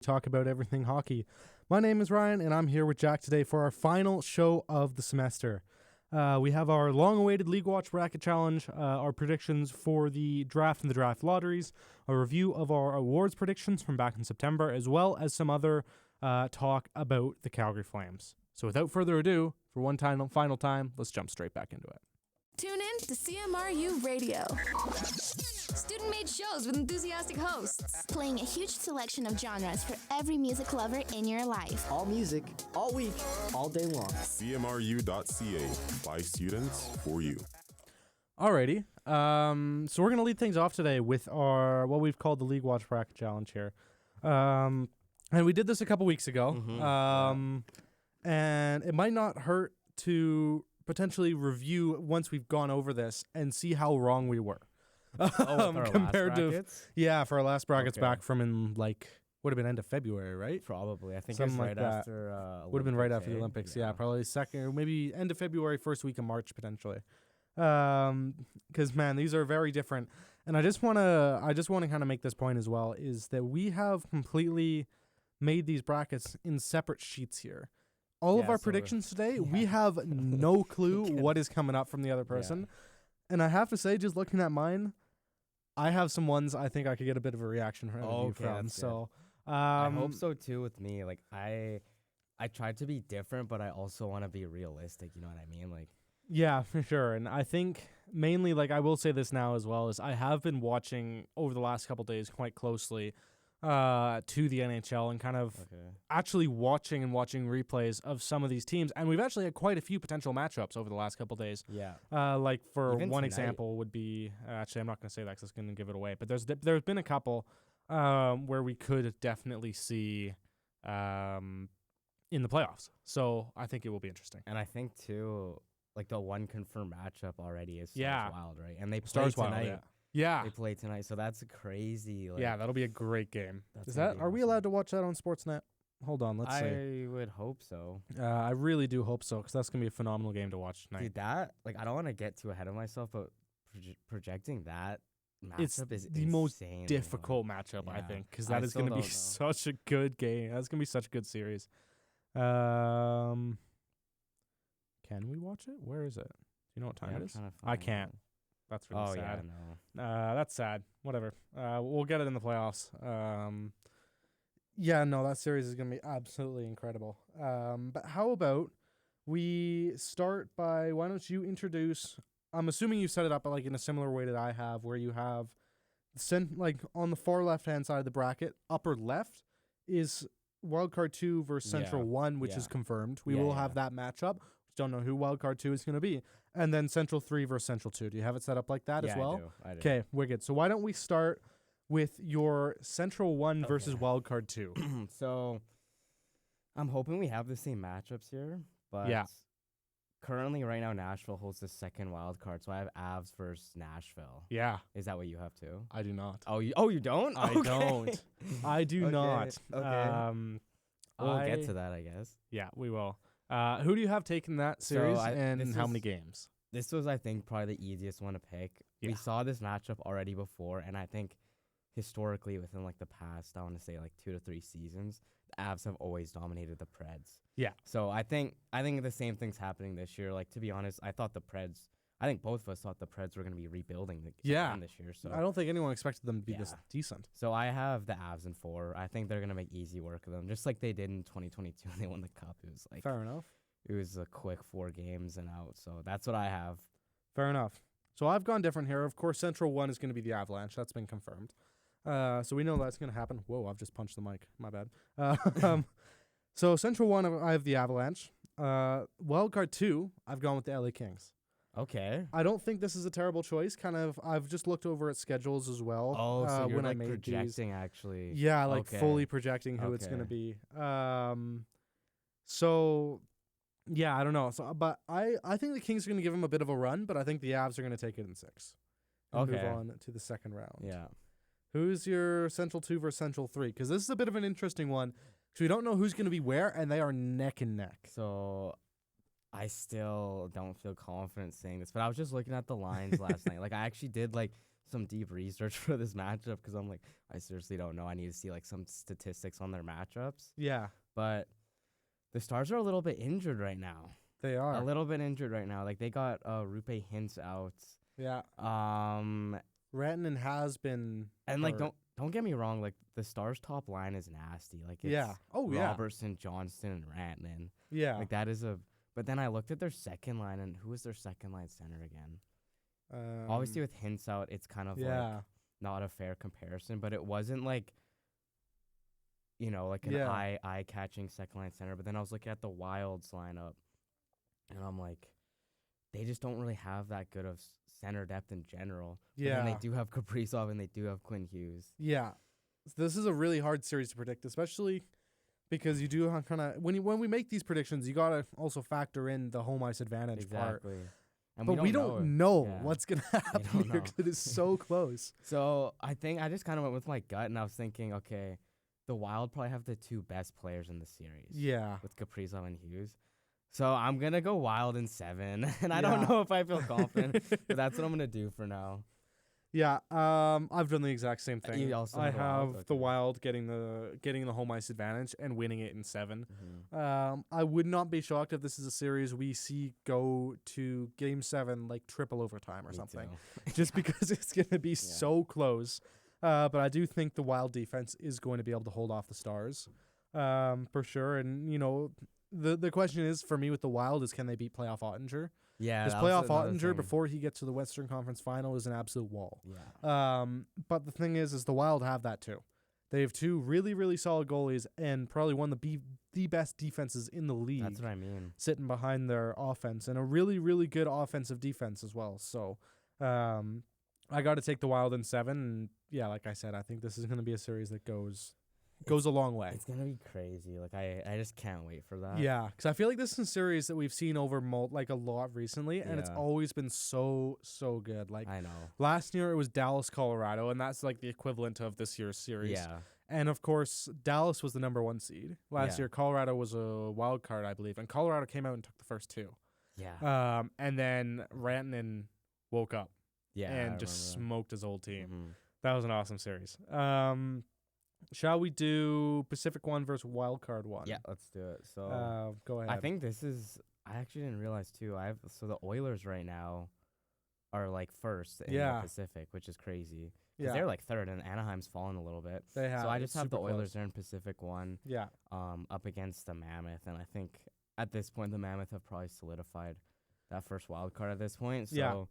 talk about everything hockey. My name is Ryan, and I'm here with Jack today for our final show of the semester. We have our long-awaited LeagueWatch Bracket Challenge, our predictions for the draft and the draft lotteries, a review of our awards predictions from back in September, as well as some other talk about the Calgary Flames. So without further ado, for one final time, let's jump straight back into it. Tune in to CMRU Radio. Student-made shows with enthusiastic hosts. Playing a huge selection of genres for every music lover in your life. All music, all week, all day long. CMRU.ca. By students, for you. Alrighty. So we're going to lead things off today with our what we've called the LeagueWatch Bracket Challenge here. And we did this a couple weeks ago. And it might not hurt to potentially review once we've gone over this and see how wrong we were. Compared to for our last brackets back from in would have been end of February, right? Probably. I think Something it was like right that. after would have been right after the Olympics. Yeah, probably second or maybe end of February, first week of March potentially. Because man, these are very different, and I just want to kind of make this point as well, is that we have completely made these brackets in separate sheets here. All of our predictions today, we have no clue what is coming up from the other person. And I have to say, just looking at mine, I have some ones I think I could get a bit of a reaction from. So I hope so too with me. Like I tried to be different, but I also want to be realistic. You know what I mean? Like, yeah, for sure. And I think mainly, I will say this now as well, is I have been watching over the last couple days quite closely to the NHL and kind of actually watching replays of some of these teams. And we've actually had quite a few potential matchups over the last couple days. Yeah. For Even one tonight. Example would be, actually I'm not going to say that because it's going to give it away, but there's been a couple where we could definitely see in the playoffs. So I think it will be interesting. And I think too, the one confirmed matchup already is Stars Wild, right? And they play Stars tonight. Wild, yeah. They play tonight, so that's crazy. That'll be a great game. Are we awesome. allowed to watch that on Sportsnet? Hold on, let's see. I would hope so. I really do hope so, because that's going to be a phenomenal game to watch tonight. Dude, I don't want to get too ahead of myself, but projecting that It's matchup is the most difficult matchup, I think, because that is going to be such a good game. That's going to be such a good series. Can we watch it? Where is it? Do you know what time it is? I can't. That's really sad. Yeah, no. That's sad. Whatever. We'll get it in the playoffs. That series is going to be absolutely incredible. But how about we start by, why don't you introduce, I'm assuming you set it up in a similar way that I have, where you have, on the far left-hand side of the bracket, upper left is Wildcard 2 versus Central 1, which is confirmed. We will have that matchup. Don't know who Wildcard 2 is going to be. And then Central 3 versus Central 2. Do you have it set up like that as well? I do. Okay, wicked. So why don't we start with your Central 1 versus Wildcard 2? So I'm hoping we have the same matchups here. But currently right now Nashville holds the second wild card. So I have Avs versus Nashville. Yeah. Is that what you have too? I do not. Oh, you don't? I don't. I do not. Okay. We'll get to that, I guess. Yeah, we will. Who do you have taken that series and how many games? This was, I think, probably the easiest one to pick. Yeah. We saw this matchup already before, and I think historically within the past, I want to say 2 to 3 seasons, the Avs have always dominated the Preds. Yeah. So I think the same thing's happening this year. To be honest, I think both of us thought the Preds were going to be rebuilding this year. So I don't think anyone expected them to be this decent. So I have the Avs in 4. I think they're going to make easy work of them, just like they did in 2022 when they won the Cup. It was fair enough. It was a quick 4 games and out. So that's what I have. Fair enough. So I've gone different here. Of course, Central 1 is going to be the Avalanche. That's been confirmed. So we know that's going to happen. Whoa, I've just punched the mic. My bad. So Central 1, I have the Avalanche. Wildcard 2, I've gone with the LA Kings. Okay. I don't think this is a terrible choice. I've just looked over at schedules as well. Oh, so you're when I made projecting these. Actually. Yeah, fully projecting who it's going to be. So, yeah, I don't know. So, but I think the Kings are going to give him a bit of a run, but I think the Avs are going to take it in 6. And move on to the second round. Yeah. Who's your Central 2 versus Central 3? Because this is a bit of an interesting one. So we don't know who's going to be where, and they are neck and neck. So I still don't feel confident saying this, but I was just looking at the lines last night. I actually did some deep research for this matchup because I'm like, I seriously don't know. I need to see like some statistics on their matchups. Yeah, But the Stars are a little bit injured right now. they are. A little bit injured right now. Like they got Rupe Hintz out. Yeah, Um, Rantanen has been. and like hurt. don't get me wrong. Like the Stars' top line is nasty. Like it's Yeah. Oh yeah. Robertson, Johnston, and Rantanen. Yeah. Like that is a. But then I looked at their second line, and who was their second line center again? Obviously, with Hintz out, it's kind of like not a fair comparison. But it wasn't like, like an eye catching second line center. But then I was looking at the Wild's lineup, and I'm like, they just don't really have that good of center depth in general. But then they do have Kaprizov and they do have Quinn Hughes. Yeah. This is a really hard series to predict, especially because you do kind of when we make these predictions, you gotta also factor in the home ice advantage part. And but we don't know what's gonna happen here because it is so close. So I think I just kind of went with my gut, and I was thinking, okay, the Wild probably have the two best players in the series. Yeah, with Kaprizov and Hughes. So I'm gonna go Wild in 7, and I don't know if I feel confident, but that's what I'm gonna do for now. Yeah, I've done the exact same thing. You also I have the have Wild? the Okay. Wild getting the home ice advantage and winning it in 7. Mm-hmm. I would not be shocked if this is a series we see go to Game 7 like triple overtime or something, just because it's going to be so close. But I do think the Wild defense is going to be able to hold off the Stars, for sure. And the question is for me with the Wild is, can they beat playoff Ottinger? Yeah, Because playoff Ottinger, before he gets to the Western Conference Final, is an absolute wall. Yeah. But the thing is the Wild have that too. They have two really, really solid goalies and probably one of the best defenses in the league. That's what I mean. Sitting behind their offense and a really, really good offensive defense as well. So I got to take the Wild in 7. And yeah, like I said, I think this is going to be a series that goes a long way. It's gonna be crazy. Like I just can't wait for that. Yeah, because I feel like this is a series that we've seen over a lot recently, and it's always been so good. Like I know. Last year it was Dallas, Colorado, and that's like the equivalent of this year's series. Yeah. And of course, Dallas was the number 1 seed last year. Colorado was a wild card, I believe, and Colorado came out and took the first 2. Yeah. And then Rantanen woke up. Yeah. And just smoked his old team. Mm-hmm. That was an awesome series. Shall we do Pacific 1 versus Wild Card 1? Yeah, let's do it. So go ahead. I think this is. I actually didn't realize too. So the Oilers right now are like first in the Pacific, which is crazy. Because they're like third, and Anaheim's fallen a little bit. They have. So I just have the super Oilers close. there in Pacific 1. Yeah. Up against the Mammoth, and I think at this point the Mammoth have probably solidified that first wild card at this point. So.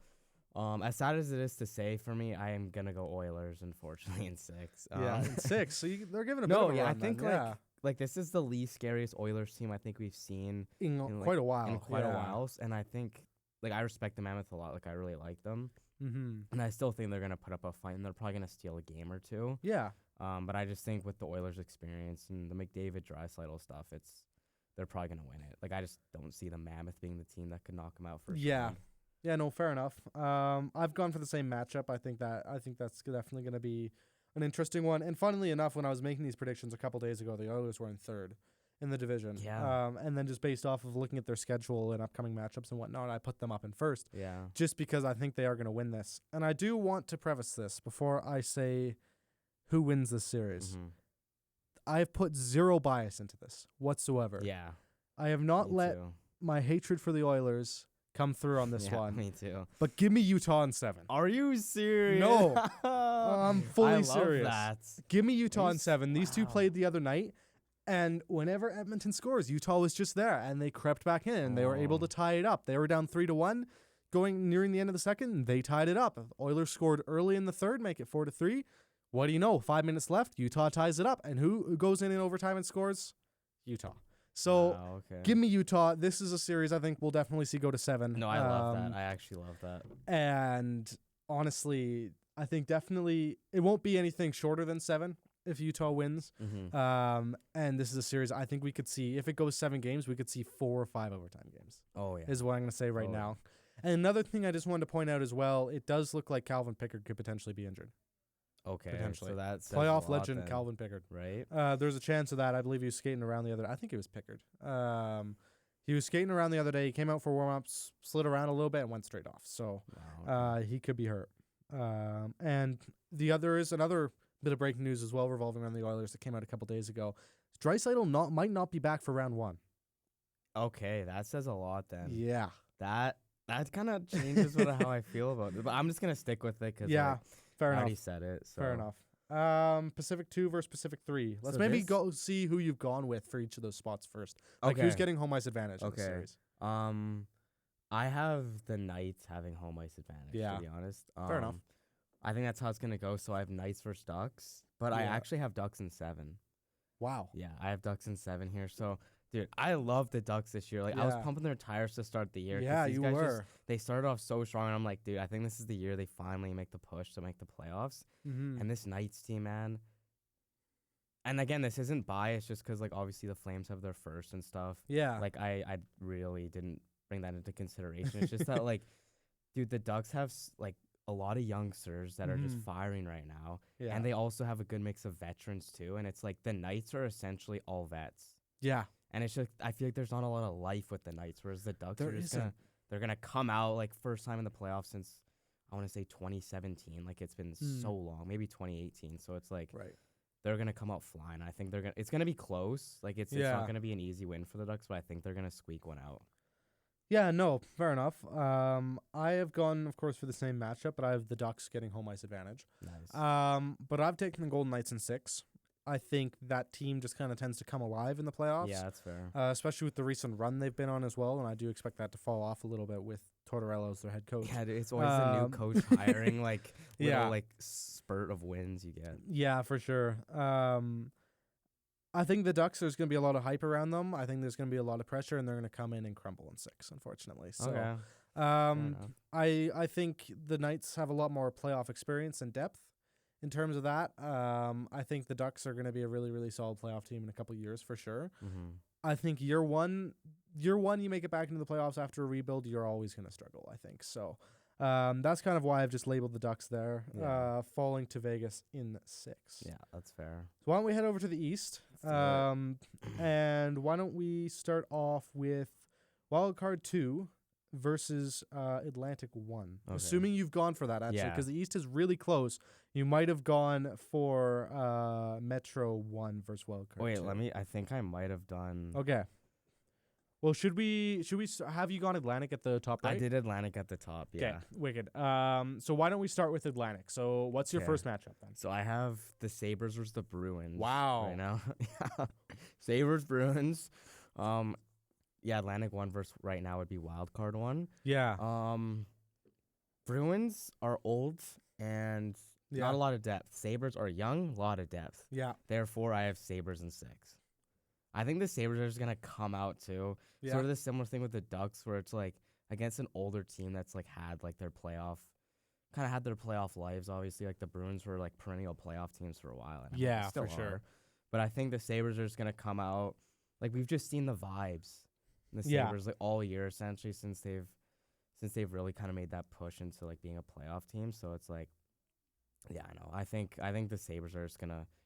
As sad as it is to say for me, I am gonna go Oilers, unfortunately, in 6. In 6. So they're giving a bit of a run. I think then. like this is the least scariest Oilers team I think we've seen in quite a while. In quite a while, and I think like I respect the Mammoth a lot. Like I really like them, and I still think they're gonna put up a fight, and they're probably gonna steal a game or two. Yeah. But I just think with the Oilers' experience and the McDavid Draisaitl stuff, they're probably gonna win it. Like I just don't see the Mammoth being the team that could knock them out first. Yeah. round. Yeah, no, fair enough. I've gone for the same matchup. I think that's definitely going to be an interesting one. And funnily enough, when I was making these predictions a couple days ago, the Oilers were in 3rd in the division. Yeah. And then just based off of looking at their schedule and upcoming matchups and whatnot, I put them up in 1st. Yeah. Just because I think they are going to win this. And I do want to preface this before I say who wins this series. Mm-hmm. I've put zero bias into this whatsoever. Yeah. I have not Me let too. my hatred for the Oilers come through on this one. Me too. But give me Utah in 7. Are you serious? No. I'm fully I love serious. That. Give me Utah in 7. These two played the other night, and whenever Edmonton scores, Utah was just there, and they crept back in, and they were able to tie it up. They were down 3-1, nearing the end of the second, and they tied it up. Oilers scored early in the 3rd, make it 4-3. What do you know? 5 minutes left, Utah ties it up, and who goes in overtime and scores? Utah. So give me Utah. This is a series I think we'll definitely see go to 7. No, I love that. I actually love that. And honestly, I think definitely it won't be anything shorter than 7 if Utah wins. Mm-hmm. And this is a series I think we could see, if it goes 7 games, we could see 4 or 5 overtime games. Oh, yeah. Is what I'm going to say right now. And another thing I just wanted to point out as well, it does look like Calvin Pickard could potentially be injured. Okay, potentially. so that's Playoff legend Calvin Pickard. Right? There's a chance of that. I believe he was skating around the other. I think it was Pickard. He was skating around the other day. He came out for warm-ups, slid around a little bit, and went straight off. So he could be hurt. And the other is another bit of breaking news as well revolving around the Oilers that came out a couple days ago. Draisaitl might not be back for round 1. Okay, that says a lot then. Yeah. That kind of changes how I feel about it. But I'm just gonna stick with it because Yeah. Fair I enough. already said it. So. Fair enough. Pacific 2 versus Pacific 3. Let's So maybe this- go see who you've gone with for each of those spots first. Like who's Okay. getting home ice advantage in the Okay. series. I have the Knights having home ice advantage. Yeah. To be honest. Fair enough. I think that's how it's gonna go. So I have Knights versus Ducks, but I Yeah. actually have Ducks in 7. Wow. Yeah, I have Ducks in 7 here. So, dude, I love the Ducks this year. Like, I was Yeah. pumping their tires to start the year. 'Cause Yeah, these you guys were. they started off so strong, and I'm like, dude, I think this is the year they finally make the push to make the playoffs. Mm-hmm. And this Knights team, man. And again, this isn't biased just because, like, obviously the Flames have their first and stuff. Yeah. Like, I really didn't bring that into consideration. It's just that, like, dude, the Ducks have, like, a lot of youngsters that are just Mhm. firing right now. Yeah. And they also have a good mix of veterans, too. And it's like the Knights are essentially all vets. Yeah. And it's just, I feel like there's not a lot of life with the Knights, whereas the Ducks There are just isn't. they're gonna come out like first time in the playoffs since I want to say 2017. Like it's been so long, maybe 2018. So it's like Right. they're gonna come out flying. I think it's gonna be close. Like it's Yeah. not gonna be an easy win for the Ducks, but I think they're gonna squeak one out. Yeah, no, fair enough. I have gone, of course, for the same matchup, but I have the Ducks getting home ice advantage. Nice. But I've taken the Golden Knights in 6. I think that team just kind of tends to come alive in the playoffs. Yeah, that's fair. Especially with the recent run they've been on as well, and I do expect that to fall off a little bit with Tortorella as their head coach. Yeah, dude, it's always the new coach hiring like little Yeah. like spurt of wins you get. Yeah, for sure. I think the Ducks, there's going to be a lot of hype around them. I think there's going to be a lot of pressure, and they're going to come in and crumble in 6, unfortunately. So, Okay. I enough. think the Knights have a lot more playoff experience and depth in terms of that. I think the Ducks are going to be a really, really solid playoff team in a couple years for sure. Mm-hmm. I think year one, you make it back into the playoffs after a rebuild, you're always going to struggle, I think. So that's kind of why I've just labeled the Ducks there, Yeah. falling to Vegas in 6. Yeah, that's fair. So why don't we head over to the East? Let's do And why don't we start off with Wildcard 2 versus Atlantic 1? Okay. Assuming you've gone for that, actually, Yeah. because the East is really close. You might have gone for Metro 1 versus Wildcard 2. Wait, I think I might have done. Okay. Well, should we have you gone Atlantic at the top right? I did Atlantic at the top, yeah. Okay, wicked. So why don't we start with Atlantic? So what's your Okay. first matchup then? So I have the Sabres versus the Bruins. Wow. Right now. Sabres, Bruins. Yeah, Atlantic 1 versus right now would be Wild Card 1. Yeah. Bruins are old and Yeah. not a lot of depth. Sabres are young, a lot of depth. Yeah. Therefore, I have Sabres in 6. I think the Sabres are just going to come out too. Yeah. Sort of the similar thing with the Ducks where it's like against an older team that's like had like their playoff lives, obviously. Like the Bruins were like perennial playoff teams for a while. And I mean, they Yeah, still for sure. are. But I think the Sabres are just going to come out. Like we've just seen the vibes in the Yeah. Sabres like all year essentially since they've really kind of made that push into like being a playoff team. So it's like, yeah, I know. I think the Sabres are just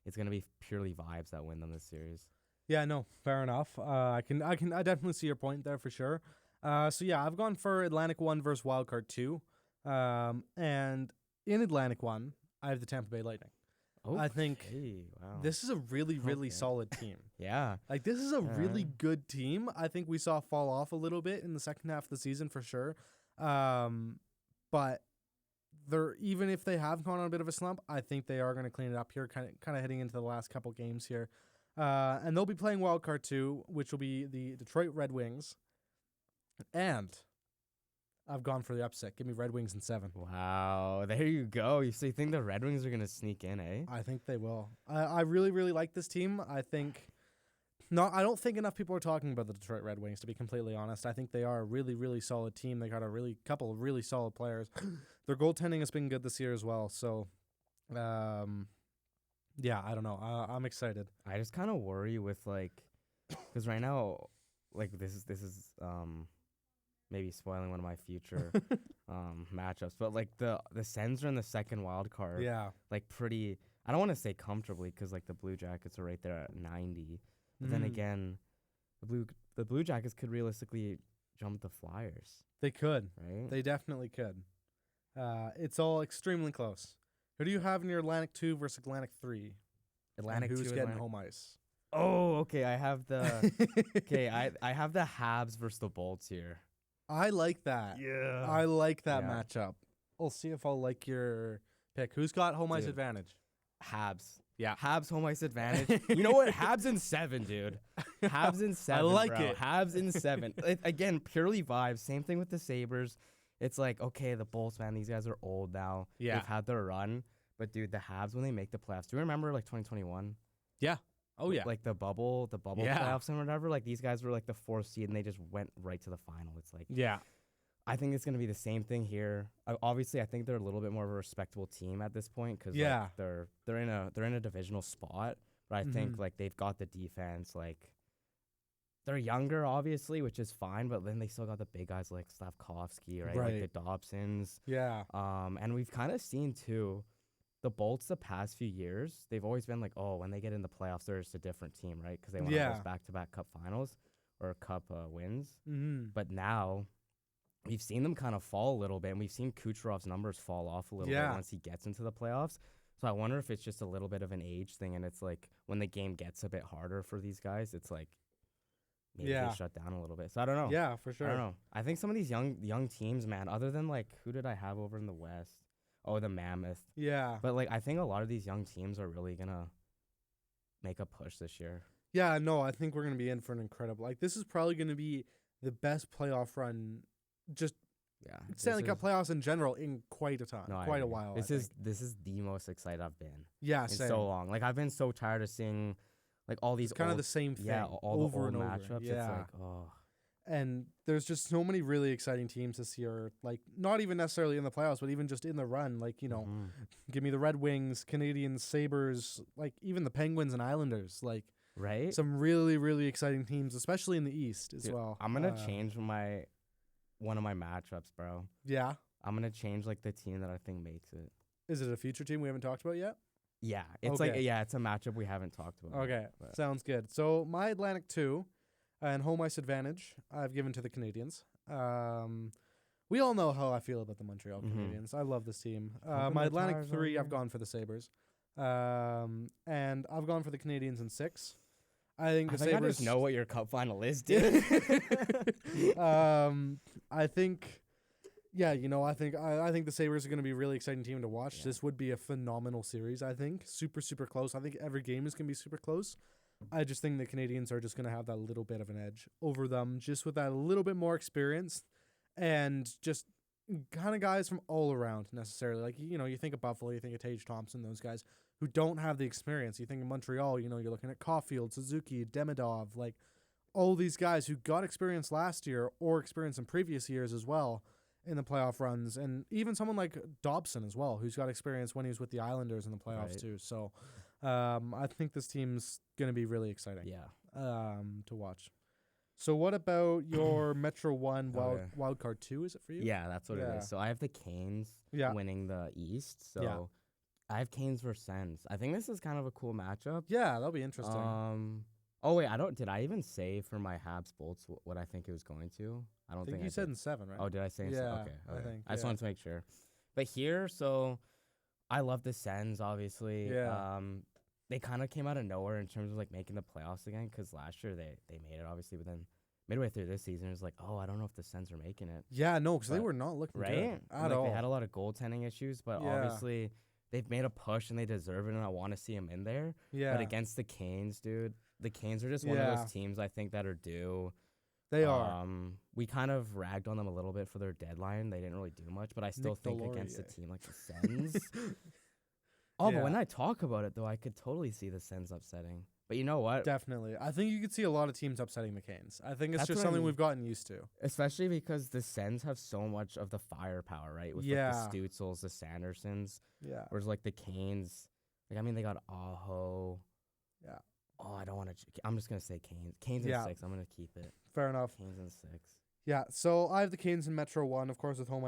it's gonna be purely vibes that win them this series. Yeah, no, fair enough. I definitely see your point there for sure. So yeah, I've gone for Atlantic 1 versus Wildcard 2. And in Atlantic 1, I have the Tampa Bay Lightning. I think wow. this is a really, really Okay. solid team. Yeah. Like this is a really Yeah. good team. I think we saw fall off a little bit in the second half of the season for sure. But they're, even if they have gone on a bit of a slump, I think they are going to clean it up here, kind of heading into the last couple games here. And they'll be playing Wildcard 2, which will be the Detroit Red Wings. And I've gone for the upset. Give me Red Wings in 7. Wow. There you go. So you think the Red Wings are gonna sneak in, eh? I think they will. I really, really like this team. I don't think enough people are talking about the Detroit Red Wings, to be completely honest. I think they are a really, really solid team. They got a couple of really solid players. Their goaltending has been good this year as well. So, yeah, I don't know. I'm excited. I just kind of worry with like, because right now, like this is maybe spoiling one of my future matchups, but like the Sens are in the second wild card. Yeah. Like pretty. I don't want to say comfortably because like the Blue Jackets are right there at 90. But then Mhm. again, the Blue Jackets could realistically jump the Flyers, They could. right? They definitely could. It's all extremely close. Who do you have in your Atlantic 2 versus Atlantic 3? Atlantic and who's 2, getting Atlantic. home ice? Oh, okay. I have the I have the Habs versus the Bolts here. I like that. Yeah. I like that Yeah. matchup. We'll see if I'll like your pick. Who's got home ice Dude. advantage? Habs. Yeah. Habs home ice advantage. You know what? Habs in 7, dude. Habs in 7. like bro. it. Habs in 7. Again, purely vibes. Same thing with the Sabres. It's like, okay, the Bolts, man, these guys are old now. Yeah. They've had their run. But dude, the Habs when they make the playoffs. Do you remember like 2021? Yeah. Oh yeah. Like the bubble Yeah. playoffs and whatever. Like these guys were like the 4th seed and they just went right to the final. It's like yeah. I think it's gonna be the same thing here. Obviously, I think they're a little bit more of a respectable team at this point because Yeah. they're in a divisional spot. But I think Mhm. like they've got the defense. Like they're younger, obviously, which is fine. But then they still got the big guys like Slavkovsky, right? Right. Like the Dobsons. Yeah. And we've kind of seen too. The Bolts the past few years, they've always been like, oh, when they get in the playoffs, they're just a different team, right? Because they won Yeah. those back-to-back cup finals or cup wins. Mm-hmm. But now we've seen them kind of fall a little bit, and we've seen Kucherov's numbers fall off a little bit Yeah. once he gets into the playoffs. So I wonder if it's just a little bit of an age thing, and it's like when the game gets a bit harder for these guys, it's like maybe Yeah. they shut down a little bit. So I don't know. Yeah, for sure. I don't know. I think some of these young teams, man, other than like who did I have over in the West? Oh, the Mammoth. Yeah. But like I think a lot of these young teams are really gonna make a push this year. Yeah, no, I think we're going to be in for an incredible. Like, this is probably going to be the best playoff run, just Yeah. Stanley Cup playoffs in general, in quite a time, I quite a agree. while. This I is think. the most excited I've been Yeah, in same. so long. Like I've been so tired of seeing like all these It's kind of old- the same thing. yeah, all over the old and over. matchups. Yeah. It's like, oh. And there's just so many really exciting teams this year. Like, not even necessarily in the playoffs, but even just in the run. Like, you know, Mhm. give me the Red Wings, Canadians, Sabres, like even the Penguins and Islanders. Like, Right? some really, really exciting teams, especially in the East as Dude, well. I'm gonna change one of my matchups, bro. Yeah. I'm gonna change like the team that I think makes it. Is it a future team we haven't talked about yet? Yeah. It's like Okay. it's a matchup we haven't talked about. Okay, but- sounds good. So my Atlantic 2 and home ice advantage I've given to the Canadians. We all know how I feel about the Montreal Mhm. Canadiens. I love this team. Pumping My their Atlantic tires 3, over I've here. gone for the Sabres. And I've gone for the Canadians in 6. I think the I think I Sabres just know what your cup final is, dude. I think, yeah, you know, I think the Sabres are going to be a really exciting team to watch. Yeah. This would be a phenomenal series. I think super close. I think every game is going to be super close. I just think the Canadians are just going to have that little bit of an edge over them, just with that little bit more experience, and just kind of guys from all around necessarily. Like, you know, you think of Buffalo, you think of Tage Thompson, those guys who don't have the experience. You think of Montreal, you know, you're looking at Caulfield, Suzuki, Demidov, like all these guys who got experience last year or experience in previous years as well in the playoff runs, and even someone like Dobson as well, who's got experience when he was with the Islanders in the playoffs Right. too. So I think this team's going to be really exciting Yeah. to watch. So what about your Metro 1 Okay. wild card 2, is it for you? Yeah, that's what it Yeah. is. So I have the Canes Yeah. winning the East. So Yeah. I have Canes versus Sens. I think this is kind of a cool matchup. Yeah, that'll be interesting. Oh wait, did I even say for my Habs Bolts what I think it was going to? I don't I think think you I said did. in 7, right? Oh, did I say? Yeah, Okay. I think, I just yeah. wanted to make sure. But here, so I love the Sens. Obviously, Yeah. they kind of came out of nowhere in terms of like making the playoffs again. Because last year they made it, obviously, but then midway through this season, it was like, oh, I don't know if the Sens are making it. Yeah, no, because they But- were not looking Right? good And, at like, all. They had a lot of goaltending issues, but Yeah. obviously they've made a push and they deserve it, and I want to see them in there. Yeah, But against the Canes, dude, the Canes are just one of Yeah. those teams I think that are due. they are. We kind of ragged on them a little bit for their deadline. They didn't really do much, but I still Nick think against a Delorier. team like the Sens. But when Yeah. I talk about it, though, I could totally see the Sens upsetting. But you know what? Definitely. I think you could see a lot of teams upsetting the Canes. I think it's That's just what I something mean. we've gotten used to. Especially because the Sens have so much of the firepower, right? With Yeah. like the Stutzels, the Sandersons. Yeah. Whereas like the Canes, like I mean, they got Aho. Yeah. Oh, I don't want to. I'm just gonna say Canes. Canes Yeah. in 6. I'm gonna keep it. Fair enough. Canes in 6. Yeah, so I have the Canes in Metro 1, of course, with home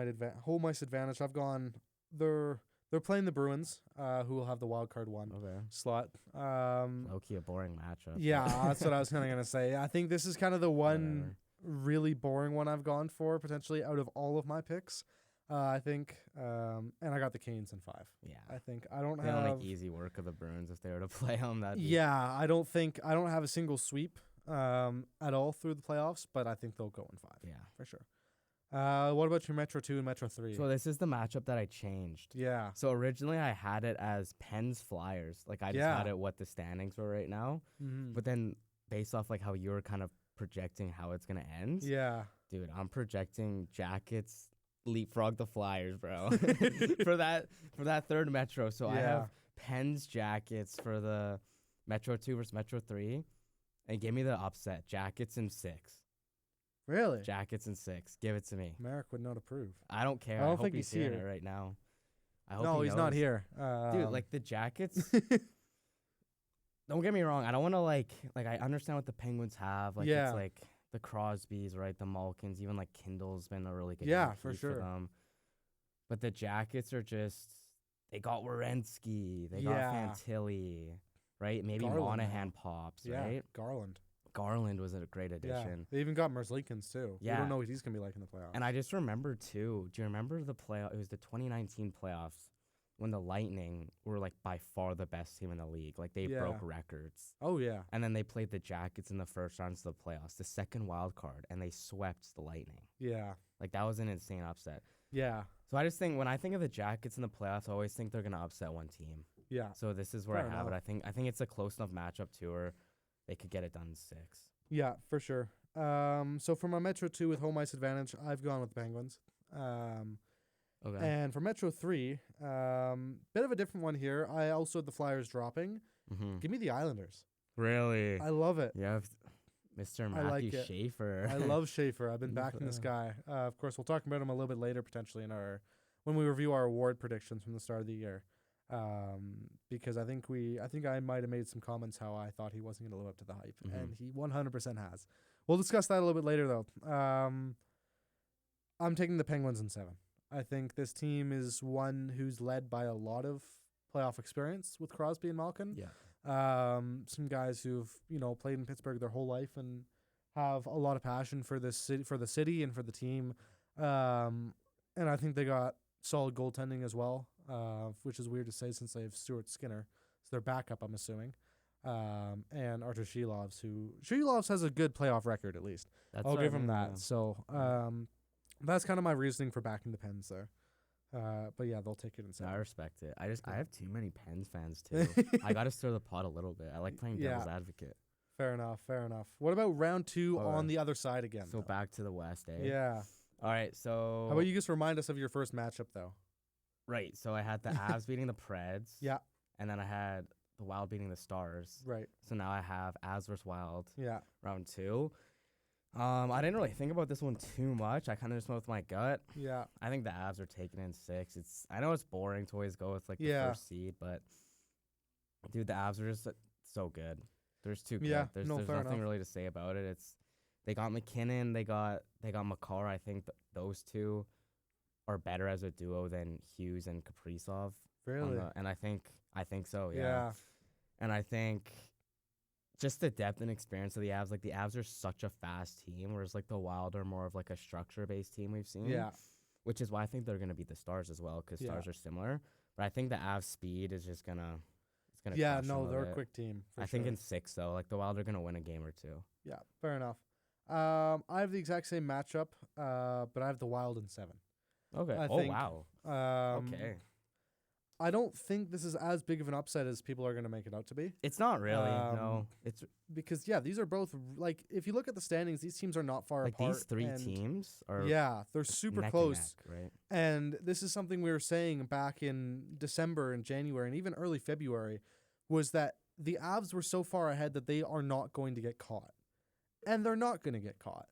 ice advantage. I've gone. They're playing the Bruins, who will have the wild card 1 Okay. slot. Low key a boring matchup. Yeah, that's what I was kind of gonna say. I think this is kind of the one Whatever. really boring one I've gone for potentially out of all of my picks. I think, and I got the Canes in 5. Yeah. I think I don't They don't have. make easy work of the Bruins if they were to play them. That Yeah, I don't have a single sweep at all through the playoffs, but I think they'll go in 5 yeah. for sure. What about your Metro 2 and Metro 3? So this is the matchup that I changed. Yeah. So originally I had it as Pens Flyers. Like I just Yeah. had it what the standings were right now. Mm-hmm. But then based off like how you were kind of projecting how it's gonna end, Yeah. dude, I'm projecting Jackets leapfrog the Flyers, bro. for that third Metro. So I Yeah. have Pens Jackets for the Metro 2 versus Metro 3. And give me the upset. Jackets in 6. Really? Jackets in 6. Give it to me. Merrick would not approve. I don't care. I don't hope think he's he's hearing here. it right now. I hope No, he he's not knows. here. Dude, like the Jackets. Don't get me wrong. I don't want to like I understand what the Penguins have. Like Yeah. it's like the Crosbys, right? The Malkins, even like Kindle's been a really good Yeah, marquee for sure. them. But the Jackets are just they got Werenski, they Yeah. got Fantilli, right? Maybe Garland Monahan now. pops, Yeah. right? Garland. Garland was a great Yeah. addition. They even got Merzlikins too. We Yeah. don't know what he's gonna be like in the playoffs. And I just remember too. Do you remember the playoff? It was the 2019 playoffs when the Lightning were like by far the best team in the league. Like they Yeah. broke records. Oh yeah. And then they played the Jackets in the first rounds of the playoffs, the second wild card, and they swept the Lightning. Yeah. Like that was an insane upset. Yeah. So I just think when I think of the Jackets in the playoffs, I always think they're gonna upset one team. Yeah. So this is where Fair I have enough. it. I think it's a close enough matchup too, where they could get it done in 6. Yeah, for sure. So for my Metro 2 with home ice advantage, I've gone with the Penguins. Okay. And for Metro 3, bit of a different one here. I also had the Flyers dropping. Mm-hmm. Give me the Islanders. Really? I love it. You have Mr. I like Matthew it. Schaefer. I love Schaefer. I've been backing this guy. Of course, we'll talk about him a little bit later potentially when we review our award predictions from the start of the year. Because I think I might have made some comments how I thought he wasn't going to live up to the hype, and he 100% has. We'll discuss that a little bit later though. I'm taking the Penguins in 7. I think this team is one who's led by a lot of playoff experience with Crosby and Malkin. Yeah. Some guys who've played in Pittsburgh their whole life and have a lot of passion for this city, for the city, and for the team. And I think they got solid goaltending as well, which is weird to say since they have Stuart Skinner, so their backup, I'm assuming. And Artur Shilovs has a good playoff record at least. That's I'll what I give him mean, that. yeah. So that's kind of my reasoning for backing the Pens there. But yeah, they'll take it in I 7. respect it. I have too many Pens fans too. I got to stir the pot a little bit. I like playing devil's advocate. Fair enough. What about round 2 Okay. on the other side again? So though? back to the West, eh? Yeah. All right. So How about you just remind us of your first matchup though? right. So I had the Avs beating the Preds. Yeah. And then I had the Wild beating the Stars. Right. So now I have Avs versus Wild Yeah. round 2. I didn't really think about this one too much. I kind of just went with my gut. Yeah. I think the Avs are taking in 6. I know it's boring to always go with like the Yeah. first seed, but dude, the Avs are just so good. They're just too good. Yeah, There's no, fair nothing enough. really to say about it. They got McKinnon, they got Makar. I think those two are better as a duo than Hughes and Kaprizov. Really? And I think so. Yeah. Yeah. And I think just the depth and experience of the Avs. Like the Avs are such a fast team, whereas like the Wild are more of like a structure-based team we've seen. Yeah. Which is why I think they're gonna beat the Stars as well, because Yeah. Stars are similar. But I think the Avs speed is just gonna Yeah, crush them no, a they're a bit. quick team. For I sure. think in 6 though, like the Wild are gonna win a game or 2. Yeah, fair enough. I have the exact same matchup, but I have the Wild in 7. Okay. I Oh think, wow. Okay. I don't think this is as big of an upset as people are going to make it out to be. It's not really. No. It's Because, yeah, these are both, like, if you look at the standings, these teams are not far like apart. these 3 and teams are Yeah, they're super neck and close. neck, right? And this is something we were saying back in December and January and even early February, was that the Avs were so far ahead that they are not going to get caught. And they're not going to get caught.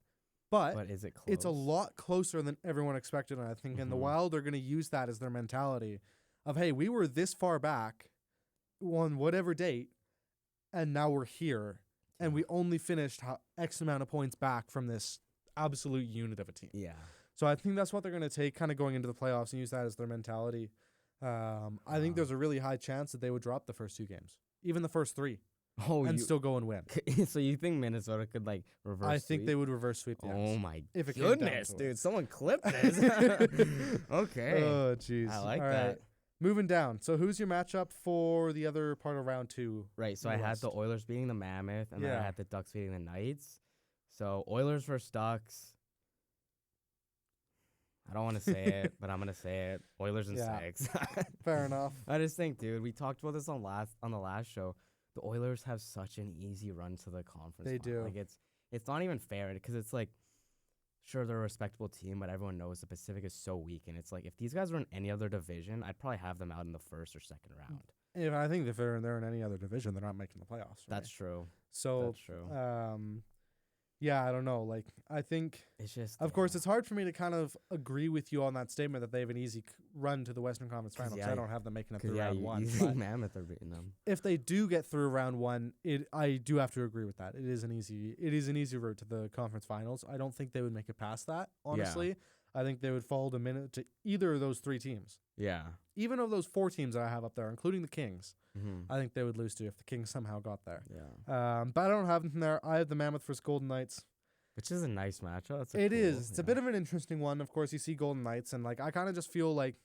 But Is it close? it's a lot closer than everyone expected, and I think. And the Mhm. Wild are going to use that as their mentality of, hey, we were this far back on whatever date, and now we're here, and we only finished X amount of points back from this absolute unit of a team. Yeah. So I think that's what they're going to take kind of going into the playoffs and use that as their mentality. I think there's a really high chance that they would drop the first 2 games, even the first 3. Oh, and you, still go and win. so you think Minnesota could like reverse? I think sweep? they would reverse sweep the Oh Avs. my If it came down goodness, to it. dude! Someone clip this. Okay, Oh, jeez. I like All that. right. Moving down. So who's your matchup for the other part of round 2? Right. So in I the had the West? Oilers beating the Mammoth, and then Yeah. I had the Ducks beating the Knights. So Oilers versus Ducks. I don't want to say it, but I'm gonna say it. Oilers in Yeah. 6. Fair enough. I just think, dude, we talked about this on the last show. The Oilers have such an easy run to the conference. They final. do. Like it's not even fair because it's like, sure they're a respectable team, but everyone knows the Pacific is so weak, and it's like if these guys were in any other division, I'd probably have them out in the first or second round. If I think if they're in any other division, they're not making the playoffs. for That's me. true. So. That's true. Yeah, I don't know. Like, I think, It's just, of course, it's hard for me to kind of agree with you on that statement that they have an easy run to the Western Conference 'Cause, Finals. yeah, I don't have them making it 'cause, through yeah, round you 1. think but Mammoth are beating them. if they do get through round 1, I do have to agree with that. It is an easy route to the conference finals. I don't think they would make it past that. Honestly, I think they would fall to either of those 3 teams. Yeah. Even of those 4 teams that I have up there, including the Kings, Mm-hmm. I think they would lose to if the Kings somehow got there. Yeah. But I don't have them there. I have the Mammoth versus Golden Knights. Which is a nice matchup. It is. It's a bit of an interesting one. Of course, you see Golden Knights, and like I kind of just feel like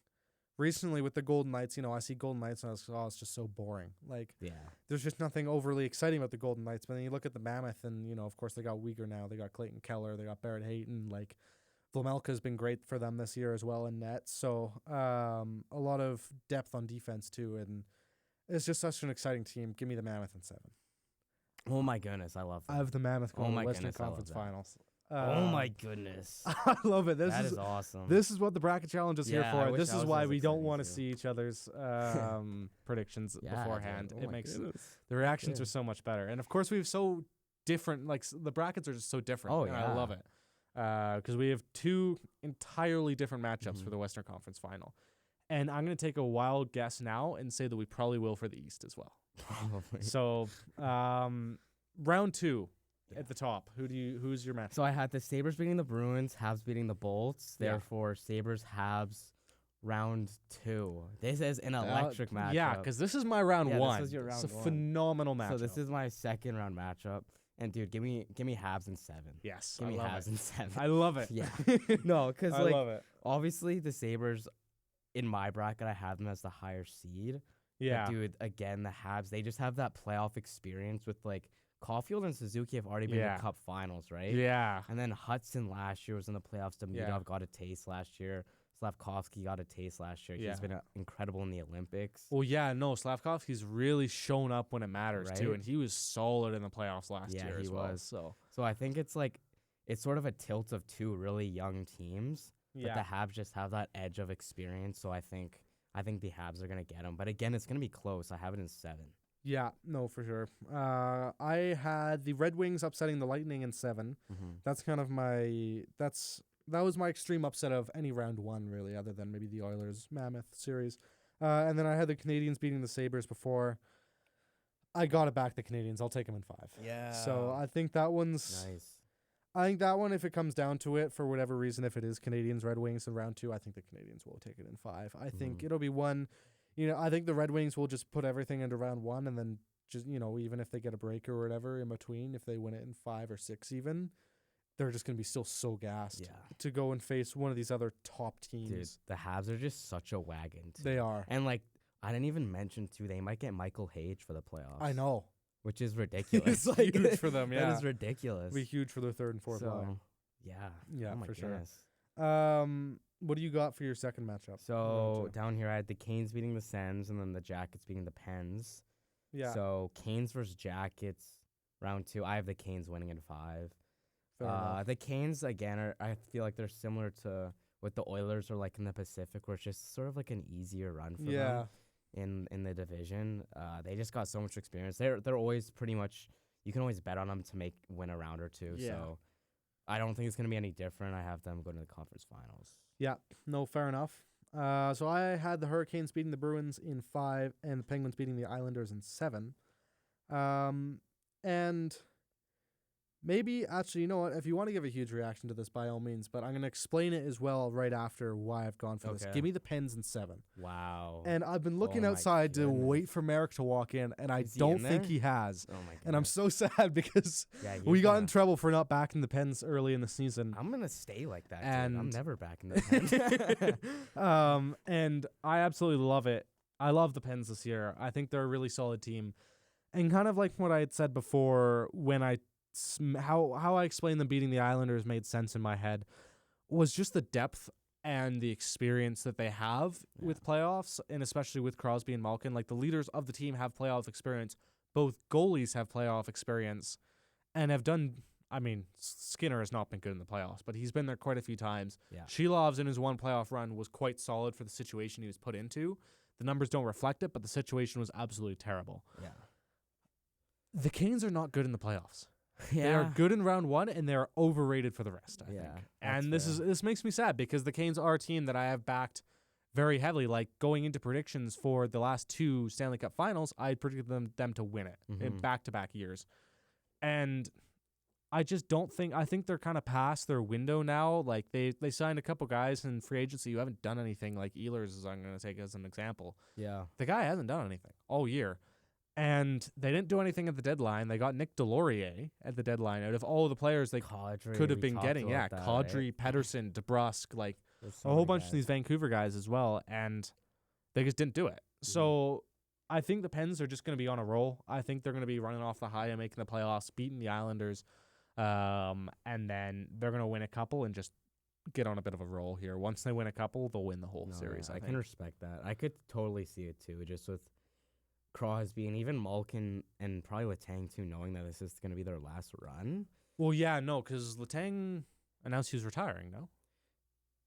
recently with the Golden Knights, I see Golden Knights, and I was like, oh, it's just so boring. Like, Yeah. there's just nothing overly exciting about the Golden Knights. But then you look at the Mammoth, and of course, they got weaker now. They got Clayton Keller, they got Barrett Hayton. Like, Vlammelka's been great for them this year as well in net. So, a lot of depth on defense too, and it's just such an exciting team. Give me the Mammoth in 7. Oh my goodness, I love that. I have the Mammoth going to my the Western goodness, I love Conference that. Finals. Oh my goodness. I love it. That is awesome. This is what the bracket challenge is here Yeah, I for. wish This I is was why as we don't exciting want to too. see each other's predictions Yeah, beforehand. dude. Oh It my makes goodness. the reactions Yeah. are so much better. And of course, we have so different. Like the brackets are just so different. Oh, and I yeah. love it because we have 2 entirely different matchups for Mhm. the Western Conference Final. And I'm going to take a wild guess now and say that we probably will for the East as well. Probably. So, round 2 Yeah. at the top. Who's your match? So I had the Sabres beating the Bruins, Habs beating the Bolts. Yeah. Therefore, Sabres, Habs, round 2. This is an electric matchup. Yeah, because this is my round Yeah, this 1. was your It's round a 1. phenomenal matchup. So this is my second round matchup. And dude, give me Habs in 7. yes, Give I me love Habs it. in 7. I love it. Yeah. No, because I like love it. obviously the Sabres in my bracket, I have them as the higher seed. Yeah, But dude, again, the Habs, they just have that playoff experience with like Caulfield and Suzuki have already been Yeah. in Cup finals, right? yeah, And then Hudson last year was in the playoffs. Demidov Yeah. got a taste last year. Slavkovsky got a taste last year. Yeah. He's been incredible in the Olympics. Well, yeah, no, Slavkovsky's really shown up when it matters too, Right? and he was solid in the playoffs last Yeah, year he as well. was. So So I think it's like it's sort of a tilt of 2 really young teams. But yeah, the Habs just have that edge of experience. So I think the Habs are gonna get them. But again, it's gonna be close. I have it in 7. yeah, no, for sure. I had the Red Wings upsetting the Lightning in 7. Mm-hmm. That's kind of that was my extreme upset of any round 1, really, other than maybe the Oilers Mammoth series. And then I had the Canadians beating the Sabres before. I got to back the Canadians. I'll take them in 5. Yeah. So I think that one's. Nice. I think that one, if it comes down to it, for whatever reason, if it is Canadians Red Wings in round 2, I think the Canadians will take it in 5. I think Mhm. it'll be one. I think the Red Wings will just put everything into round 1, and then just even if they get a break or whatever in between, if they win it in 5 or 6, even, they're just gonna be still so gassed Yeah. to go and face one of these other top Dude, teams. the Habs are just such a wagon. Too. They are. And like I didn't even mention too, they might get Michael Hage for the playoffs. I know. Which is ridiculous. It's huge for them. That Yeah, is ridiculous. be huge for their 3rd and 4th line. Yeah. Yeah, oh my for goodness. sure. What do you got for your second matchup? So Round down here I had the Canes beating the Sens and then the Jackets beating the Pens. 2. Yeah. So Canes versus Jackets, round 2. I have the Canes winning in 5. fair enough. The Canes again I feel like they're similar to what the Oilers are like in the Pacific, where it's just sort of like an easier run for Yeah. them in the division. They just got so much experience. They're always pretty much, you can always bet on them to win a round or 2. Yeah. So I don't think it's gonna be any different. I have them going to the conference finals. Yeah, no, fair enough. So I had the Hurricanes beating the Bruins in 5 and the Penguins beating the Islanders in 7. And maybe, actually, you know what? If you want to give a huge reaction to this, by all means, but I'm going to explain it as well right after why I've gone for this. Okay. Give me the Pens in 7. Wow. And I've been looking my outside to goodness. wait for Merrick to walk in, and I Is he don't in think there? he has. Oh my god. And I'm so sad because yeah, you're we got gonna- in trouble for not backing the Pens early in the season. I'm gonna stay like that. Dude. I'm And- never back in the pen. And I absolutely love it. I love the Pens this year. I think they're a really solid team. And kind of like what I had said before, when how I explained them beating the Islanders made sense in my head, was just the depth and the experience that they have with playoffs, and especially with Crosby and Malkin. Like, the leaders of the team have playoff experience. Both goalies have playoff experience and have done. I mean, Skinner has not been good in the playoffs, but he's been there quite a few times. Yeah. Shilov's in his one playoff run was quite solid for the situation he was put into. The numbers don't reflect it, but the situation was absolutely terrible. yeah. The Canes are not good in the playoffs. Yeah. They are good in round one, and they are overrated for the rest, I Yeah, think. that's And this makes me sad because the Canes are a team that I have backed very heavily. Like, going into predictions for the last 2 Stanley Cup finals, I predicted them to win it in Mhm. back-to-back years. And I just don't think – I think they're kind of past their window now. Like, they signed a couple guys in free agency who haven't done anything, like Ehlers, as I'm going to take as an example. Yeah. The guy hasn't done anything all year. And they didn't do anything at the deadline. They got Nick Delorier at the deadline out of all the players they Kadri, could have we been talked getting. Yeah, about that, Kadri, right? Pedersen, DeBrusque, like There's a so whole many bunch of guys. these Vancouver guys as well. And they just didn't do it. So I think the Pens are just going to be on a roll. I think they're going to be running off the high and making the playoffs, beating the Islanders. And then they're going to win a couple and just get on a bit of a roll here. Once they win a couple, they'll win the whole No, series, yeah, I I think. can respect that. I could totally see it too, just with Crosby and even Malkin and probably Letang too, knowing that this is going to be their last run. Well, yeah, no, because Letang announced he was retiring, no?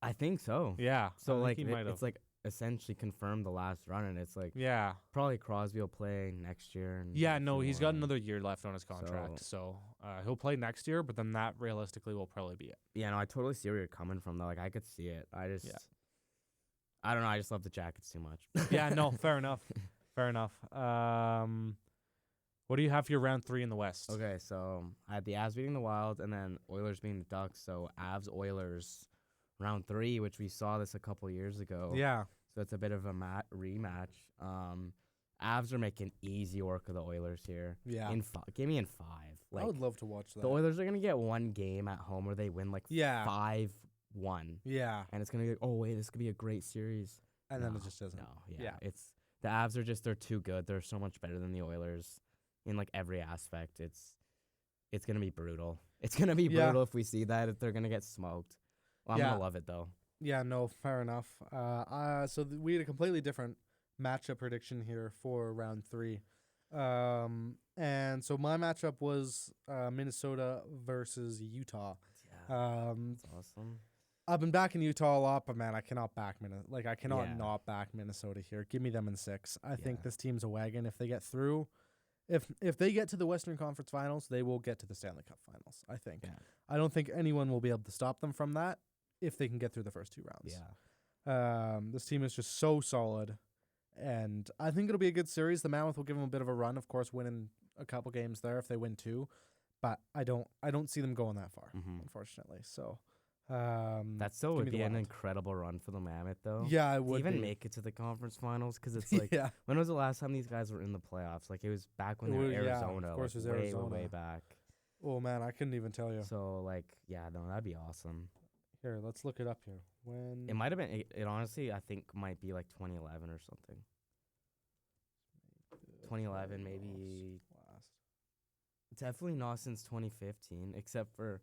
I think so. Yeah. So I think like he might have. it's like essentially confirmed the last run, and it's like Yeah. probably Crosby will play next year. And Yeah, a no, few he's got more. another year left on his contract. So he'll play next year, but then that realistically will probably be it. Yeah, no, I totally see where you're coming from though. Like I could see it. I just, Yeah. I don't know. I just love the Jackets too much. Yeah, no, fair enough. Fair enough. What do you have for your round 3 in the West? Okay, so I had the Avs beating the Wild, and then Oilers beating the Ducks. So Avs Oilers round 3, which we saw this a couple years ago. Yeah. So it's a bit of a rematch. Avs are making easy work of the Oilers here. Yeah. Give me in 5. Like I would love to watch that. the Oilers are gonna get one game at home where they win like Yeah. 5-1, Yeah. and it's gonna be like, oh wait, this could be a great series. And then No, it just doesn't. No, yeah, Yeah. it's the Avs are just they're too good. They're so much better than the Oilers in like every aspect. It's gonna be brutal. It's gonna be Yeah. brutal if we see that. If they're gonna get smoked. Well, I'm Yeah. gonna love it though. Yeah, no, fair enough. So we had a completely different matchup prediction here for round 3. And so my matchup was Minnesota versus Utah. Yeah, that's awesome. I've been backing Utah a lot, but man, I cannot back I cannot Yeah. not back Minnesota here. Give me them in 6. I think Yeah. this team's a wagon. If they get through, if they get to the Western Conference Finals, they will get to the Stanley Cup Finals. I think. Yeah. I don't think anyone will be able to stop them from that if they can get through the first 2 rounds. Yeah. This team is just so solid, and I think it'll be a good series. The Mammoth will give them a bit of a run, of course, winning a couple games there if they win 2, but I don't see them going that far, Mhm. unfortunately. So That still give would me the be an Wild. incredible run for the Mammoth though. Yeah, I To would even be. make it to the conference finals because it's like yeah, when was the last time these guys were in the playoffs? Like it was back when It they were was- yeah, of Arizona. course like it was way, Arizona. way back. oh man, I couldn't even tell you. So like yeah, no, that'd be awesome. Here, let's look it up here. When It might have been. It honestly, I think might be like 2011 or something. 2011 maybe. last. Definitely not since 2015, except for,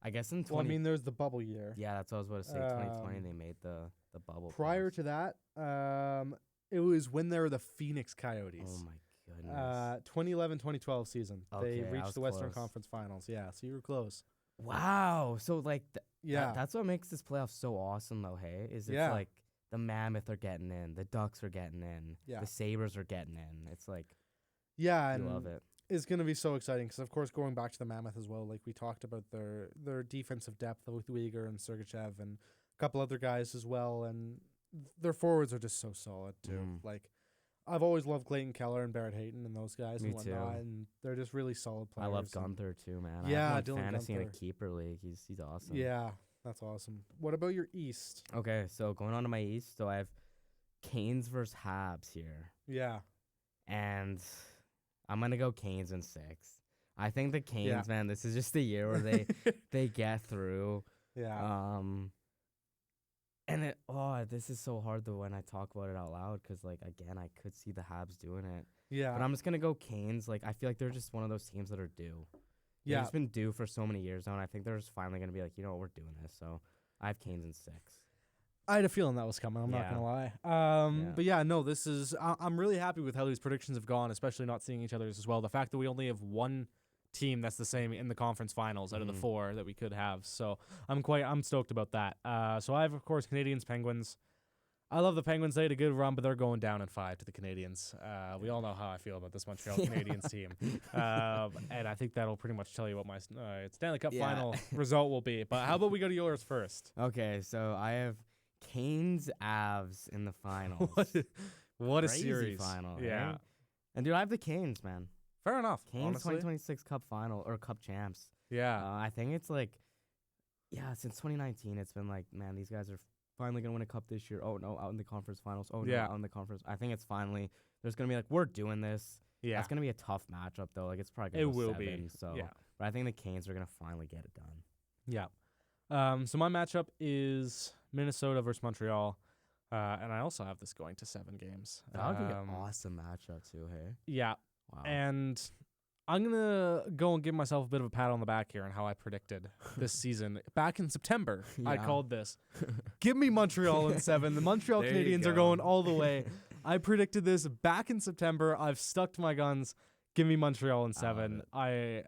I guess in 20. Well, I mean, there's the bubble year. yeah, that's what I was about to say. 2020 Um, they made the bubble. Prior playoffs. to that, it was when they were the Phoenix Coyotes. Oh my goodness. 2011-2012 season. Okay, They I reached was the Western close. Conference Finals. Yeah, so you were close. Wow. So like Yeah. that's what makes this playoff so awesome though. Hey, is it's Yeah. like the Mammoth are getting in, the Ducks are getting in, Yeah. the Sabres are getting in. It's like yeah, I and love it. it's going to be so exciting because, of course, going back to the Mammoth as well, like we talked about their defensive depth with Uyghur and Sergachev and a couple other guys as well, and their forwards are just so solid too. Mm. Like, I've always loved Clayton Keller and Barrett Hayton and those guys Me and whatnot, too. and they're just really solid I players. love and- Gunther too, man. I Yeah, have him Dylan in fantasy in a Gunther. keeper league. He's awesome. Yeah, that's awesome. What about your East? Okay, so going on to my East, so I have Canes versus Habs here, Yeah, and I'm gonna go Canes in 6. I think the Canes, man, this is just the year where they get through. yeah, And this is so hard though when I talk about it out loud because like again I could see the Habs doing it, yeah, but I'm just gonna go Canes. Like I feel like they're just one of those teams that are due. They've yeah. just been due for so many years now, and I think they're just finally gonna be like, you know what, we're doing this. So I have Canes in 6. I had a feeling that was coming. I'm not Yeah. gonna lie. Yeah. But yeah, no, this is. I'm really happy with how these predictions have gone, especially not seeing each other's as well. The fact that we only have one team that's the same in the conference finals out of the Mhm. 4 that we could have. So I'm stoked about that. So I have, of course, Canadians, Penguins. I love the Penguins. They had a good run, but they're going down in 5 to the Canadians. We all know how I feel about this Montreal Canadiens team. And I think that'll pretty much tell you what my Stanley Cup Yeah. final result will be. But how about we go to yours first? Okay, so I have Canes Avs in the finals. What a Crazy series. final. Yeah. Eh? And dude, I have the Canes, man. Fair enough. Canes honestly. 2026 Cup final or Cup champs. Yeah. I think it's like, yeah, since 2019, it's been like, man, these guys are finally gonna win a cup this year. Oh no, out in the conference finals. Oh no, Yeah. out in the conference. I think it's finally there's gonna be like we're doing this. Yeah. It's gonna be a tough matchup though. Like it's probably It gonna go will 7, be. So, Yeah. but I think the Canes are gonna finally get it done. Yeah. So my matchup is Minnesota versus Montreal. And I also have this going to 7 games. That would be an awesome matchup too. Hey. Yeah. Wow. And I'm going to go and give myself a bit of a pat on the back here on how I predicted this season. Back in September, I Yeah. called this. Give me Montreal in 7. The Montreal There you Canadiens are go. going all the way. I predicted this back in September. I've stuck to my guns. Give me Montreal in 7. I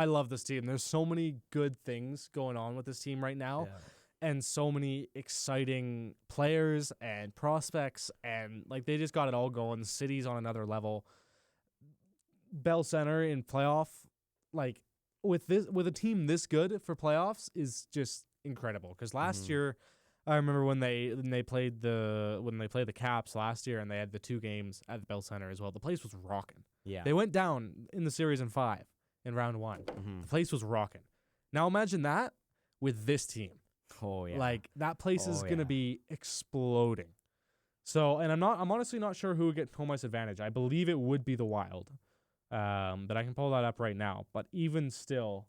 love this team. There's so many good things going on with this team right now. Yeah. And so many exciting players and prospects, and like they just got it all going. The city's on another level. Bell Center in playoff, like with a team this good for playoffs is just incredible. Because last Mhm. year, I remember when they played the Caps last year, and they had the 2 games at the Bell Center as well. The place was rocking. Yeah. They went down in the series in 5 in round 1. Mhm. The place was rocking. Now imagine that with this team. Oh yeah. Like that place is Oh, gonna yeah. be exploding. So, and I'm honestly not sure who would get home ice advantage. I believe it would be the Wild. But I can pull that up right now. But even still,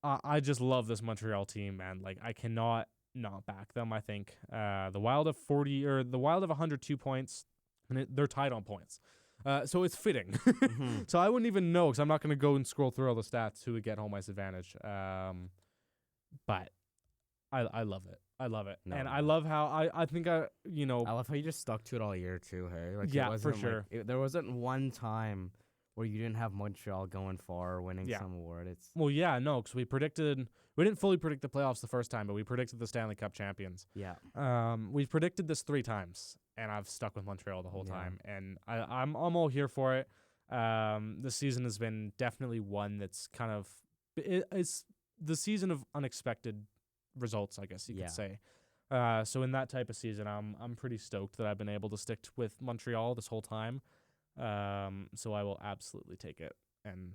I just love this Montreal team, man. Like I cannot not back them. I think the Wild have 102 points, and they're tied on points. So it's fitting. Mhm. So I wouldn't even know because I'm not going to go and scroll through all the stats who would get home ice advantage. But I love it. I love it. No, And no. I love how I think I love how you just stuck to it all year too. Hey. Like Yeah, it for wasn't, sure. There wasn't one time where you didn't have Montreal going far or winning Yeah. some award. It's Well, yeah, no, because we didn't fully predict the playoffs the first time, but we predicted the Stanley Cup champions. yeah. We've predicted this 3 times, and I've stuck with Montreal the whole Yeah. time, and I'm all here for it. This season has been definitely one that's kind of it's the season of unexpected results, I guess you Yeah. could say. So in that type of season, I'm pretty stoked that I've been able to stick with Montreal this whole time. So I will absolutely take it, and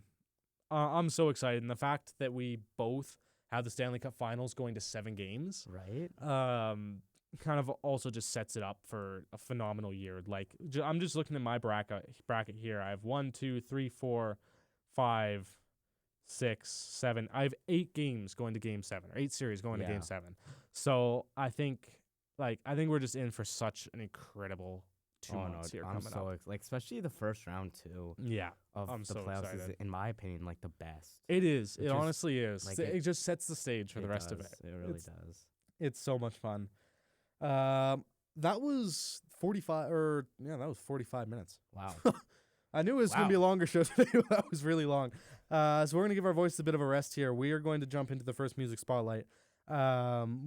I'm so excited. And the fact that we both have the Stanley Cup Finals going to 7 games, Right. kind of also just sets it up for a phenomenal year. Like I'm just looking at my bracket here. I have 1, 2, 3, 4, 5, 6, 7. I have 8 games going to Game 7, or 8 series going to Yeah. Game 7. So I think we're just in for such an incredible 2 months here I'm coming so up. like especially the first round too Yeah, of I'm the so playoffs is, excited. in my opinion, like the best. it is. It It just, honestly is. like, It just sets the stage for the rest of does. it. It really It's- does. It's so much fun. That was 45 minutes. Wow. I knew it was going to be a Wow. longer show today, but that was really long. So we're going to give our voice a bit of a rest here. We are going to jump into the first music spotlight,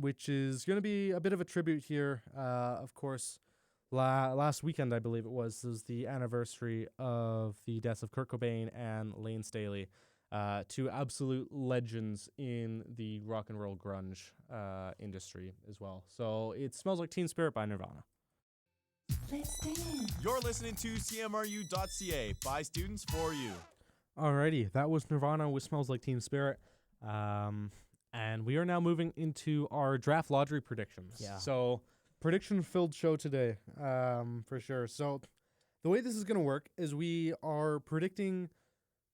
which is going to be a bit of a tribute here. Of course, last weekend, I believe it was the anniversary of the deaths of Kurt Cobain and Lane Staley, 2 absolute legends in the rock and roll grunge industry as well. So it smells like Teen Spirit by Nirvana. You're listening to CMRU.ca by students for you. Alrighty, that was Nirvana with Smells Like Teen Spirit. And we are now moving into our draft lottery predictions. Yeah. So, prediction-filled show today, for sure. So, the way this is going to work is we are predicting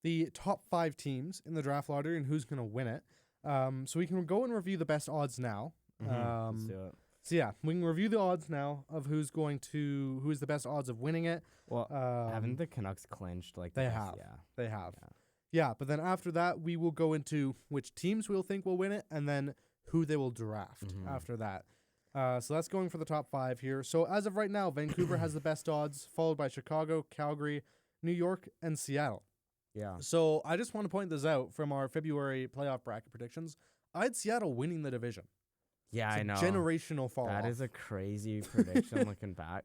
the top 5 teams in the draft lottery and who's going to win it. So we can go and review the best odds now. Let's do it. So yeah, we can review the odds now of who's the best odds of winning it. Well, haven't the Canucks clinched like they this? have. Yeah. They have. Yeah, but then after that, we will go into which teams we'll think will win it and then who they will draft after that. So that's going for the top 5 here. So as of right now, Vancouver has the best odds, followed by Chicago, Calgary, New York, and Seattle. Yeah. So I just want to point this out from our February playoff bracket predictions. I had Seattle winning the division. Yeah, It's I know. Generational fall. That is a crazy prediction looking back.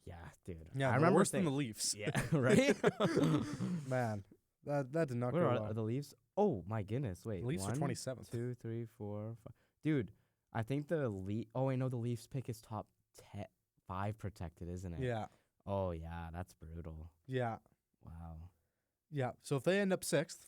Yeah, dude. Yeah, I remember worse than the Leafs. Yeah, right. Man, that did not Where go are well. the Leafs? Oh my goodness! Wait, The Leafs are 27th. 2, 3, 4, 5. Dude, I think the Oh wait, no, the Leafs pick is top 5 protected, isn't it? Yeah, Oh yeah, that's brutal. yeah, Wow. yeah. So if they end up 6th,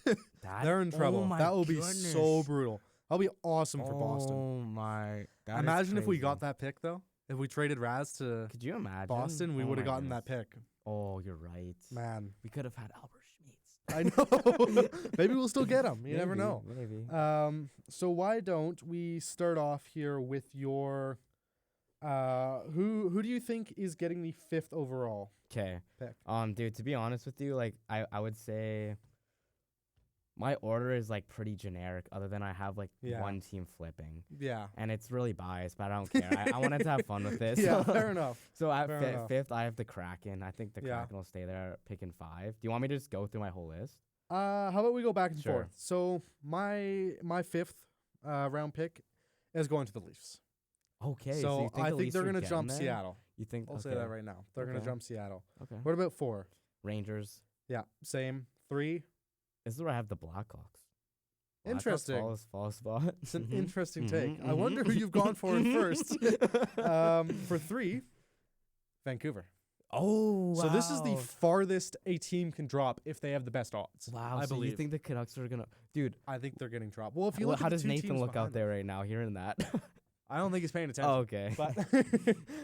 That, they're in trouble. Oh my That will be goodness. so brutal. That'll be awesome for Boston. Oh my. that is Imagine if we crazy. got that pick though. If we traded Raz to Could you imagine? Boston, we Oh would have my gotten that goodness. pick. Oh, you're right. Man, We could have had Albert Schmeitz. I know. Maybe we'll still get him. You never Maybe, know. Maybe. So why don't we start off here with your who do you think is getting the 5th overall 'Kay. pick? Dude, to be honest with you, like I would say my order is like pretty generic, other than I have like Yeah. one team flipping. Yeah. And it's really biased, but I don't care. I wanted to have fun with this. Yeah, fair enough. So at Fair enough. 5th, I have the Kraken. I think the Yeah. Kraken will stay there picking 5. Do you want me to just go through my whole list? How about we go back and Sure. forth? So my 5th round pick is going to the Leafs. Okay. so you think I the think Leafs they're are gonna getting jump there? Seattle. You think? I'll say okay. that right now. They're gonna Okay. jump Seattle. Okay. What about 4? Rangers. Yeah, same. 3. This is where I have the Blackhawks. Interesting. Fall spot. It's an Mhm, interesting mhm, take. I mhm. wonder who you've gone for in first. For 3, Vancouver. Oh, wow. So this is the farthest a team can drop if they have the best odds. Wow, I so believe. you think the Canucks are gonna, dude? I think they're getting dropped. Well, if you Well, look how at the does 2 Nathan teams look out behind there right now, hearing that? them, I don't think he's paying attention. Oh, okay. But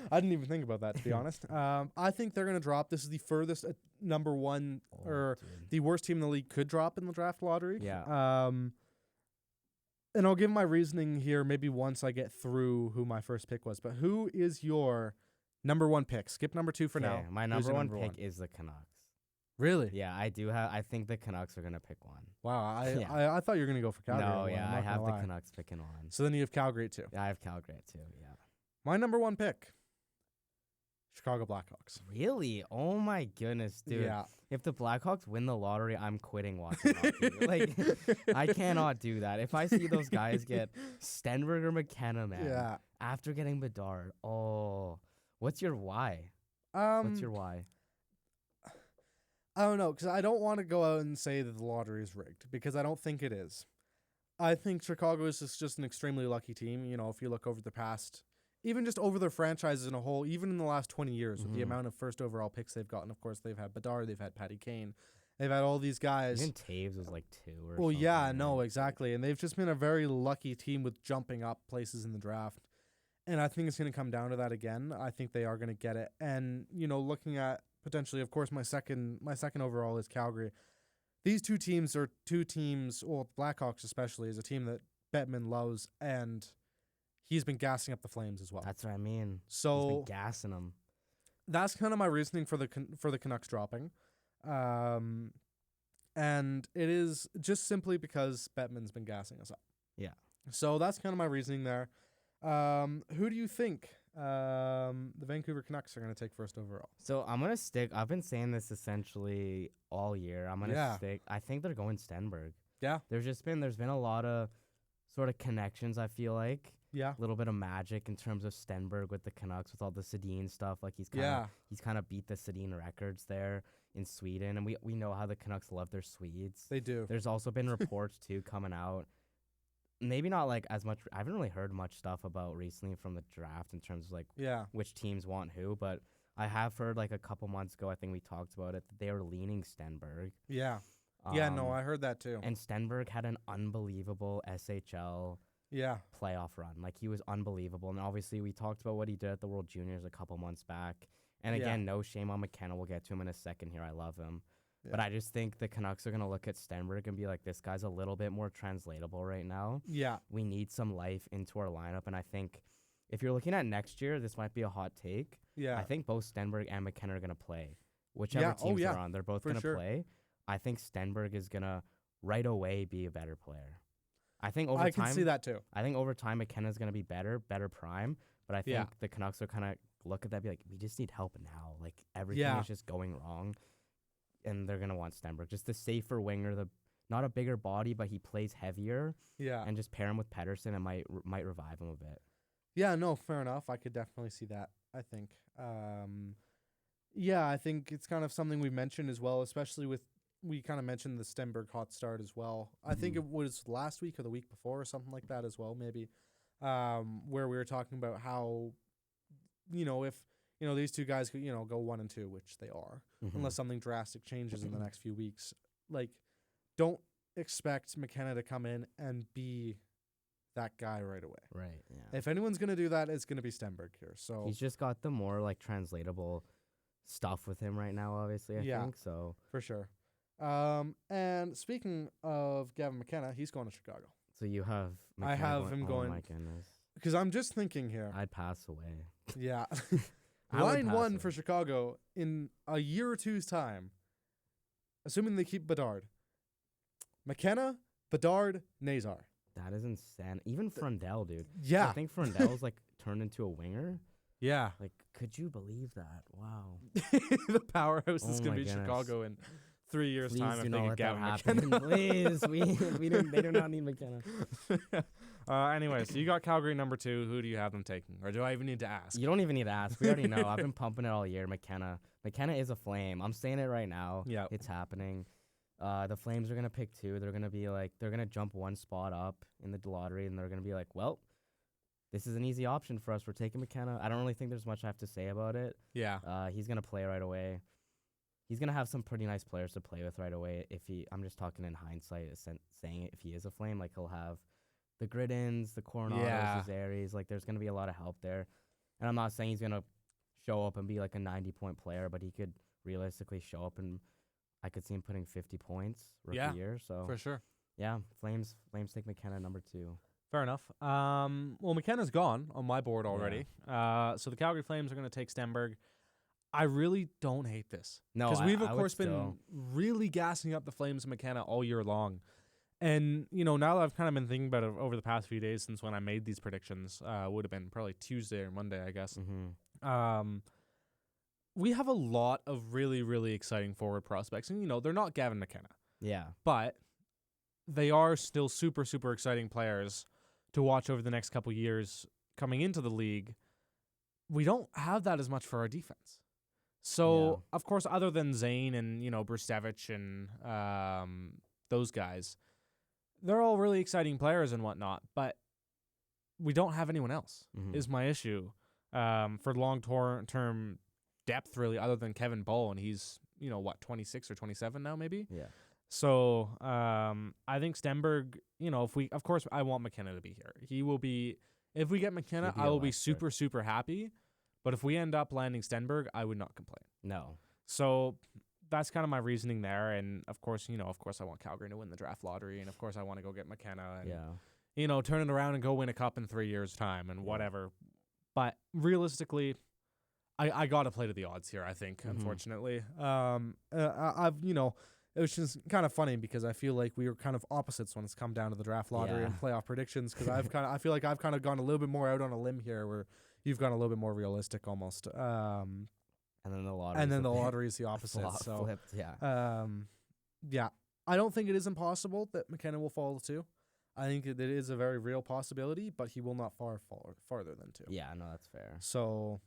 I didn't even think about that, to be honest. I think they're going to drop. This is the furthest number 1 Oh, or dude. the worst team in the league could drop in the draft lottery. Yeah. And I'll give my reasoning here maybe once I get through who my first pick was. But who is your number 1 pick? Skip number 2 for now. Okay, my Who's number your one number pick is the Canucks. Really? Yeah, I do have. I think the Canucks are gonna pick 1. Wow. Yeah. I thought you were going to go for Calgary. No, at one, yeah, I'm I not have gonna the lie. Canucks picking 1. So then you have Calgary at 2. Yeah, I have Calgary too. Yeah. My number 1 pick, Chicago Blackhawks. Really? Oh my goodness, dude. Yeah. If the Blackhawks win the lottery, I'm quitting watching hockey. Like, I cannot do that. If I see those guys get Stenberg or McKenna, man, Yeah. after getting Bedard, what's your why? Um, What's your why? I don't know, because I don't want to go out and say that the lottery is rigged, because I don't think it is. I think Chicago is just an extremely lucky team. You know, if you look over the past, even just over their franchises in a whole, even in the last 20 years, with the Mhm. amount of first overall picks they've gotten. Of course, they've had Bedard, they've had Patty Kane, they've had all these guys. Even Taves was like 2 or Well, something. yeah, no, right? exactly. And they've just been a very lucky team with jumping up places in the draft. And I think it's going to come down to that again. I think they are going to get it. And, you know, looking at potentially, of course, my second overall is Calgary. These 2 teams are 2 teams, well, Blackhawks especially, is a team that Bettman loves, and he's been gassing up the Flames as well. That's what I mean. He's So been gassing them. that's kind of my reasoning for the Canucks dropping. And it is just simply because Bettman's been gassing us up. Yeah. So that's kind of my reasoning there. Who do you think the Vancouver Canucks are going to take first overall? So I'm gonna stick. I've been saying this essentially all year. I'm gonna Yeah. stick. I think they're going Stenberg. Yeah. There's been a lot of sort of connections. I feel like Yeah. a little bit of magic in terms of Stenberg with the Canucks with all the Sedin stuff. Like he's kind of beat the Sedin records there in Sweden, and we know how the Canucks love their Swedes. They do. There's also been reports too coming out maybe not like as much. I haven't really heard much stuff about recently from the draft in terms of like Yeah. which teams want who, but I have heard like a couple months ago, I think we talked about it, that they were leaning Stenberg. Yeah. Yeah, no, Um, I heard that too. And Stenberg had an unbelievable SHL Yeah. playoff run. Like, he was unbelievable. And obviously, we talked about what he did at the World Juniors a couple months back. And Yeah. again, no shame on McKenna. We'll get to him in a second here. I love him. But Yeah. I just think the Canucks are going to look at Stenberg and be like, this guy's a little bit more translatable right now. Yeah. We need some life into our lineup. And I think if you're looking at next year, this might be a hot take. Yeah. I think both Stenberg and McKenna are going to play. Whichever Yeah. Oh, teams yeah. they're on, they're both For going to sure. play. I think Stenberg is going to right away be a better player. I think over I time, can see that too. I think over time McKenna's going to be better prime. But I think Yeah. the Canucks are kind of look at that and be like, we just need help now. Like, everything Yeah. is just going wrong. And they're going to want Stenberg. Just the safer winger, not a bigger body, but he plays heavier. Yeah. And just pair him with Pettersson and might revive him a bit. Yeah, no, fair enough. I could definitely see that, I think. Yeah, I think it's kind of something we mentioned as well, especially with, we kind of mentioned the Stenberg hot start as well. I think it was last week or the week before or something like that as well, maybe, where we were talking about how, if, these two guys could, go 1 and 2, which they are, unless something drastic changes in the next few weeks. Like, don't expect McKenna to come in and be that guy right away. Right, yeah. If anyone's going to do that, it's going to be Stenberg here. So He's just got the more, like, translatable stuff with him right now, obviously, I think. So for sure. And speaking of Gavin McKenna, he's going to Chicago. So you have I McKenna have him Oh, going- my goodness. Because I'm just thinking here. I'd pass away. Yeah. I would Line pass 1 it. for Chicago in a year or two's time, assuming they keep Bedard. McKenna, Bedard, Nazar. That is insane. Even Frundell, dude. Yeah. I think Frundell's, like, turned into a winger. Yeah. Like, could you believe that? Wow. The powerhouse is Oh going my to be goodness. Chicago in 3 years' Please time do if not they let get that Gavin happen. McKenna. Please. They do not need McKenna. Anyway, so you got Calgary number 2. Who do you have them taking? Or do I even need to ask? You don't even need to ask. We already know. I've been pumping it all year. McKenna. McKenna is a flame. I'm saying it right now. Yeah. It's happening. The Flames are going to pick 2. They're going to be like, they're going to jump 1 spot up in the lottery, and they're going to be like, well, this is an easy option for us. We're taking McKenna. I don't really think there's much I have to say about it. Yeah. He's going to play right away. He's going to have some pretty nice players to play with right away. I'm just talking in hindsight, saying it, if he is a Flame, like, he'll have the Griddens, the Coronados, Yeah. the Zaries. Like, there's going to be a lot of help there. And I'm not saying he's going to show up and be like a 90-point player, but he could realistically show up, and I could see him putting 50 points rookie Yeah, year. So, For sure. yeah, Flames take McKenna number 2. Fair enough. Well, McKenna's gone on my board already. So the Calgary Flames are going to take Stenberg. I really don't hate this. No, Because we've, of I would course, been still. really gassing up the Flames and McKenna all year long. And, now that I've kind of been thinking about it over the past few days since when I made these predictions, would have been probably Tuesday or Monday, I guess. Mm-hmm. We have a lot of really, really exciting forward prospects. And, they're not Gavin McKenna. Yeah. But they are still super, super exciting players to watch over the next couple years coming into the league. We don't have that as much for our defense. So, of course, other than Zane and, Brustevich and those guys, they're all really exciting players and whatnot, but we don't have anyone else is my issue for long-term depth, really, other than Kevin Bull, and he's, 26 or 27 now, maybe? Yeah. So I think Stenberg, of course, I want McKenna to be here. He will be, if we get McKenna, He'll be I will be electric. super, super happy. But if we end up landing Stenberg, I would not complain. No. So that's kind of my reasoning there. And of course, I want Calgary to win the draft lottery. And of course, I want to go get McKenna and, Yeah. turn it around and go win a cup in 3 years' time and whatever. But realistically, I got to play to the odds here, I think, unfortunately. It was just kind of funny because I feel like we were kind of opposites when it's come down to the draft lottery and playoff predictions. Because I feel like I've kind of gone a little bit more out on a limb here, where you've gone a little bit more realistic almost. And then the lottery. And then the lottery is the opposite. So flipped. Yeah. I don't think it is impossible that McKenna will fall to 2. I think that it is a very real possibility, but he will not farther than 2. Yeah. No, that's fair. So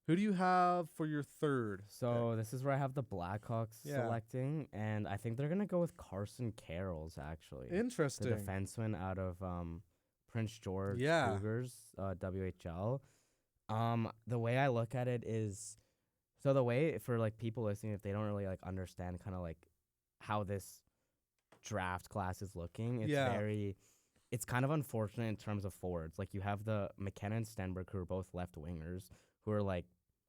Who do you have for your third? So this is where I have the Blackhawks Yeah. selecting, and I think they're gonna go with Carson Carrolls actually. Interesting. The defenseman out of Prince George Yeah. Cougars, WHL. The way I look at it is, so the way for like people listening, if they don't really like understand kind of like how this draft class is looking, it's kind of unfortunate in terms of forwards. Like you have the McKenna and Stenberg, who are both left wingers, who are like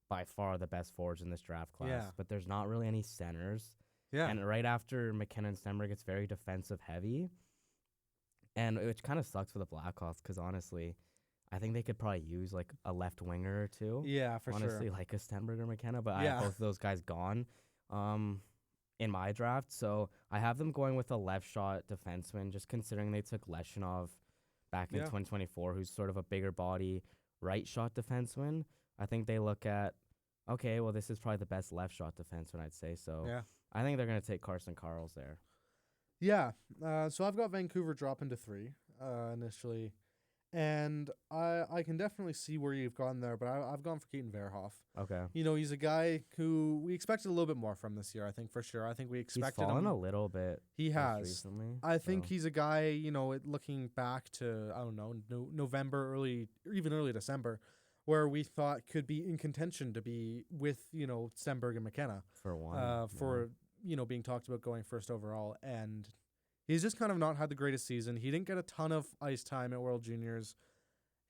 by far the best forwards in this draft class. Yeah. But there's not really any centers. Yeah. And right after McKenna and Stenberg, it's very defensive heavy. And which kind of sucks for the Blackhawks because honestly, I think they could probably use like a left winger or two. Yeah, for honestly, sure. like a Stenberg or McKenna, but I Yeah. have both of those guys gone in my draft. So I have them going with a left shot defenseman, just considering they took Leshinov back in 2024, who's sort of a bigger body right shot defenseman. I think they look at, okay, well, this is probably the best left shot defenseman, I'd say. So Yeah. I think they're going to take Carson Carl's there. Yeah. So I've got Vancouver dropping to 3 initially. And I can definitely see where you've gone there, but I've gone for Keaton Verhoff. Okay. You know, he's a guy who we expected a little bit more from this year, I think, for sure. I think we He's expected fallen him. a little bit. He has. Recently. I think so. he's a guy, you know, looking back to, I don't know, November, early December, where we thought could be in contention to be with, you know, Stenberg and McKenna. For one. You know, being talked about going first overall. And he's just kind of not had the greatest season. He didn't get a ton of ice time at World Juniors.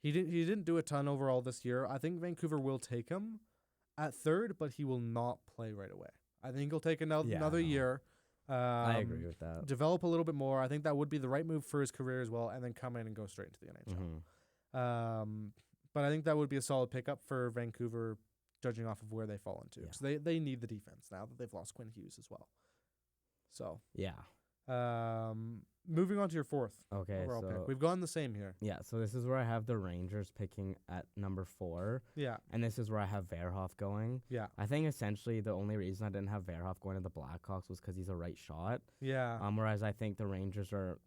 He didn't do a ton overall this year. I think Vancouver will take him at third, but he will not play right away. I think he'll take another year. I agree with that. Develop a little bit more. I think that would be the right move for his career as well, and then come in and go straight into the NHL. Mhm. But I think that would be a solid pickup for Vancouver, judging off of where they fall into. Because they need the defense now that they've lost Quinn Hughes as well. So Yeah. moving on to your fourth Okay. overall So pick. We've gone the same here. yeah. So this is where I have the Rangers picking at number 4, Yeah, and this is where I have Verhoff going. yeah, I think essentially the only reason I didn't have Verhoff going to the Blackhawks was because he's a right shot. yeah. Whereas I think the Rangers are,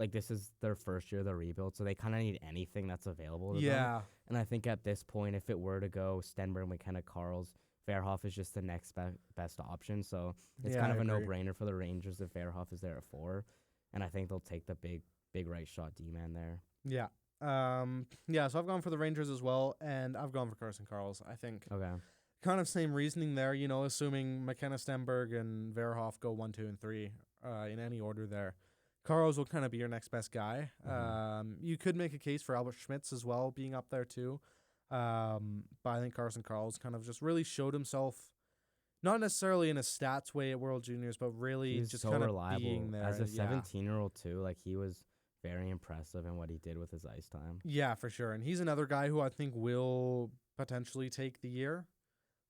like, this is their first year of the rebuild, so they kind of need anything that's available to them. Yeah, And I think at this point, if it were to go Stenberg, McKenna, Carls, Verhoff is just the next best option. So it's Yeah, kind of I a agree. no-brainer for the Rangers if Verhoff is there at 4. And I think they'll take the big right shot D-man there. yeah. So I've gone for the Rangers as well, and I've gone for Carson Carls. I think Okay. kind of same reasoning there, you know, assuming McKenna, Stenberg, and Verhoff go 1, 2, and 3 in any order there. Carls will kind of be your next best guy. You could make a case for Albert Schmitz as well being up there too. But I think Carson Carls kind of just really showed himself, not necessarily in a stats way at World Juniors, but really He's just so kind of reliable. being there. As a Yeah. 17-year-old, too, like, he was very impressive in what he did with his ice time. Yeah, for sure. And he's another guy who I think will potentially take the year.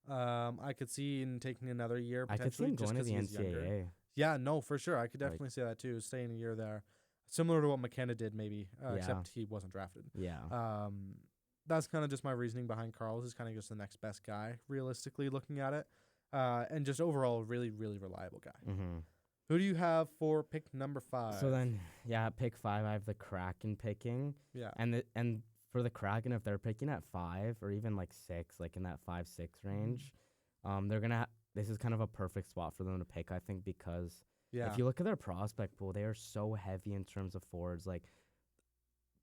I could see him taking another year I could see potentially him just going to because the he's younger. NCAA. Yeah, no, for sure. I could Like- definitely see that too, staying a year there. Similar to what McKenna did maybe, Yeah. except he wasn't drafted. Yeah. That's kind of just my reasoning behind Carl's. Is kind of just the next best guy, realistically looking at it. And just overall, really, really reliable guy. Mm-hmm. Who do you have for pick number 5? So then, yeah, pick 5, I have the Kraken picking. Yeah. And for the Kraken, if they're picking at 5 or even like 6, like in that 5-6 range, they're going to this is kind of a perfect spot for them to pick, I think, because Yeah. if you look at their prospect pool, they are so heavy in terms of forwards. Like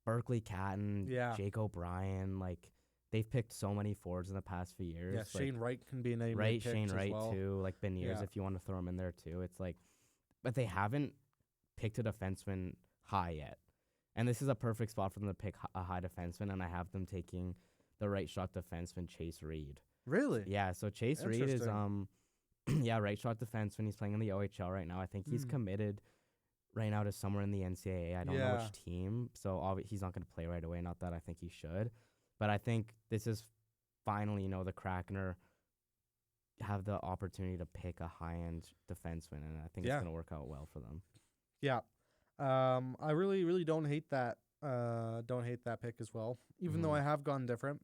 Berkeley Catton, Yeah. Jake O'Brien, like they've picked so many forwards in the past few years. Yeah, like, Shane Wright can be a name. Right, they picked Shane as Wright well. too, like Beniers Yeah. if you want to throw him in there too. It's like, but they haven't picked a defenseman high yet, and this is a perfect spot for them to pick a high defenseman. And I have them taking the right shot defenseman Chase Reed. Really? Yeah, so Chase Reed is Interesting. right shot defenseman. He's playing in the OHL right now. I think he's committed right now to somewhere in the NCAA. I don't know Yeah. which team, so he's not going to play right away. Not that I think he should, but I think this is finally, the Kraken have the opportunity to pick a high-end defenseman, and I think it's Yeah. going to work out well for them. Yeah. I really, really don't hate that. Don't hate that pick as well, even though I have gone different.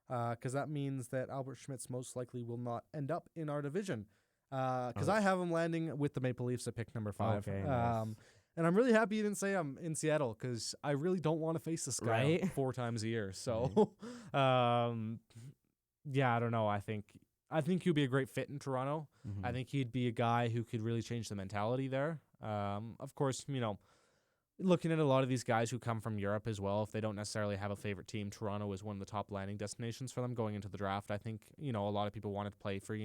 Because that means that Albert Schmitz most likely will not end up in our division. Because I have him landing with the Maple Leafs at pick number 5. Okay, nice. And I'm really happy you didn't say I'm in Seattle because I really don't want to face this guy Right? 4 times a year. So, yeah, I don't know. I think he'd be a great fit in Toronto. I think he'd be a guy who could really change the mentality there. Of course, looking at a lot of these guys who come from Europe as well, if they don't necessarily have a favorite team, Toronto is one of the top landing destinations for them going into the draft. I think, a lot of people wanted to play for,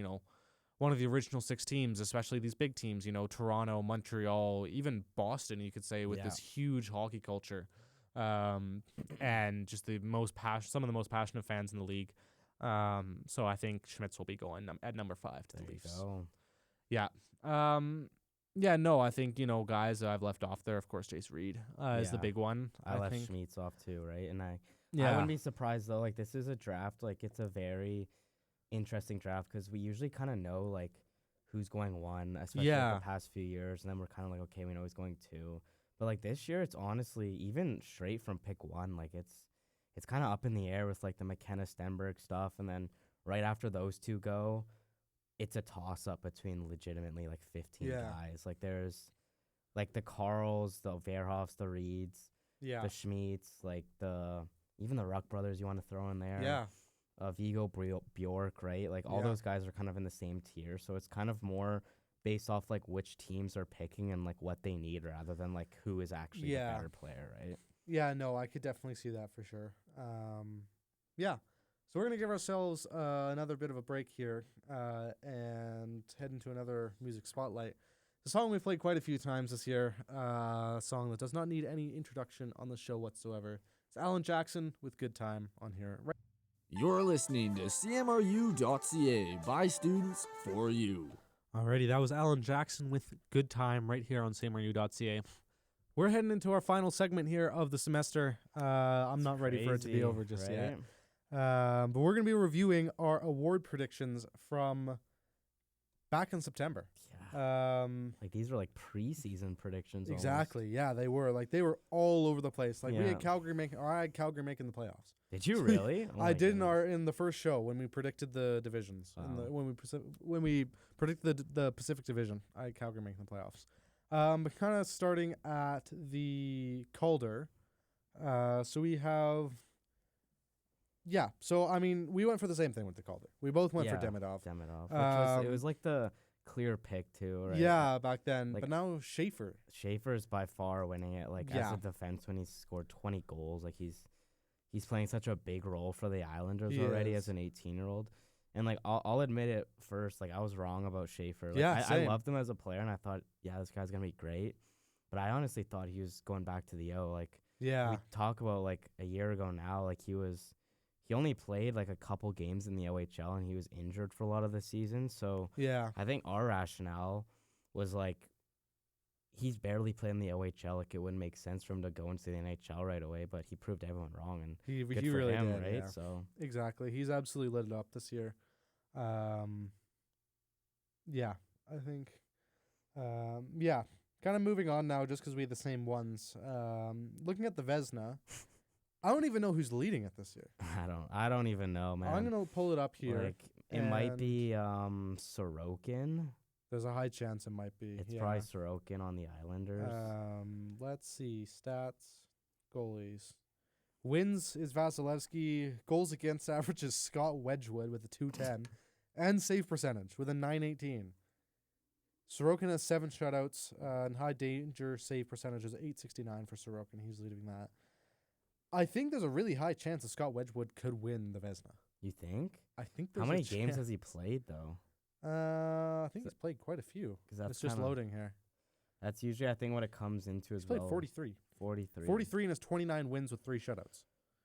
one of the original 6 teams, especially these big teams, Toronto, Montreal, even Boston, you could say, with this huge hockey culture. And just some of the most passionate fans in the league. So I think Schmitz will be going at number 5 to the Leafs. Go. Yeah. Yeah, no, I think, guys that I've left off there, of course, Jace Reed is the big one. I left think. Schmitz off too, right? And I Yeah. wouldn't be surprised, though. Like, this is a draft. Like, it's a very interesting draft because we usually kind of know, like, who's going 1, especially the past few years. And then we're kind of like, okay, we know who's going 2. But, like, this year, it's honestly, even straight from pick 1, like, it's kind of up in the air with, like, the McKenna Stenberg stuff. And then right after those 2 go, it's a toss-up between legitimately, like, 15 guys. Like, there's, like, the Carls, the Verhoffs, the Reeds, the Schmitz, like, even the Ruck brothers you want to throw in there. Yeah. Vigo Bjork, right? Like, all those guys are kind of in the same tier. So it's kind of more based off, like, which teams are picking and, like, what they need rather than, like, who is actually the better player, right? Yeah, no, I could definitely see that for sure. Yeah. So we're going to give ourselves another bit of a break here and head into another music spotlight. The song we've played quite a few times this year, a song that does not need any introduction on the show whatsoever. It's Alan Jackson with Good Time on here. Right. You're listening to CMRU.ca by students for you. Alrighty, that was Alan Jackson with Good Time right here on CMRU.ca. We're heading into our final segment here of the semester. I'm not ready for it to be over just yet. But we're going to be reviewing our award predictions from back in September. Yeah. Like, these were like preseason predictions. Exactly. Almost. Yeah, they were. Like, they were all over the place. Like, we had Calgary I had Calgary making the playoffs. Did you really? Oh I did in the first show when we predicted the divisions. Wow. When we predicted the Pacific Division, I had Calgary making the playoffs. But kind of starting at the Calder. So we have... Yeah, so, I mean, we went for the same thing with the Calder. We both went for Demidov. It was like the clear pick, too, right? Yeah, back then. Like, but now Schaefer. Schaefer is by far winning it. Like, as a defense, when he's scored 20 goals, like, he's playing such a big role for the Islanders already as an 18-year-old. And, like, I'll admit it first. Like, I was wrong about Schaefer. Like, I loved him as a player, and I thought, this guy's going to be great. But I honestly thought he was going back to the O. Like, we talk about, like, a year ago now, like, he only played, like, a couple games in the OHL, and he was injured for a lot of the season. So I think our rationale was, like, he's barely played in the OHL. Like, it wouldn't make sense for him to go into the NHL right away, but he proved everyone wrong. And he good for really him, did, right? Yeah. So exactly. He's absolutely lit it up this year. Yeah, I think. Kind of moving on now just because we had the same ones. Looking at the Vezina, I don't even know who's leading it this year. I don't even know, man. I'm going to pull it up here. Like, it might be Sorokin. There's a high chance it might be. It's probably Sorokin on the Islanders. Let's see. Stats, goalies. Wins is Vasilevsky. Goals against average is Scott Wedgwood with a 210. And save percentage with a 918. Sorokin has 7 shutouts. And high danger save percentage is 869 for Sorokin. He's leading that. I think there's a really high chance that Scott Wedgwood could win the Vezina. You think? I think there's How many games has he played, though? I think he's played quite a few. It's just loading here. That's usually, I think, what it comes into as well. He's played 43. 43. 43 and has 29 wins with 3 shutouts.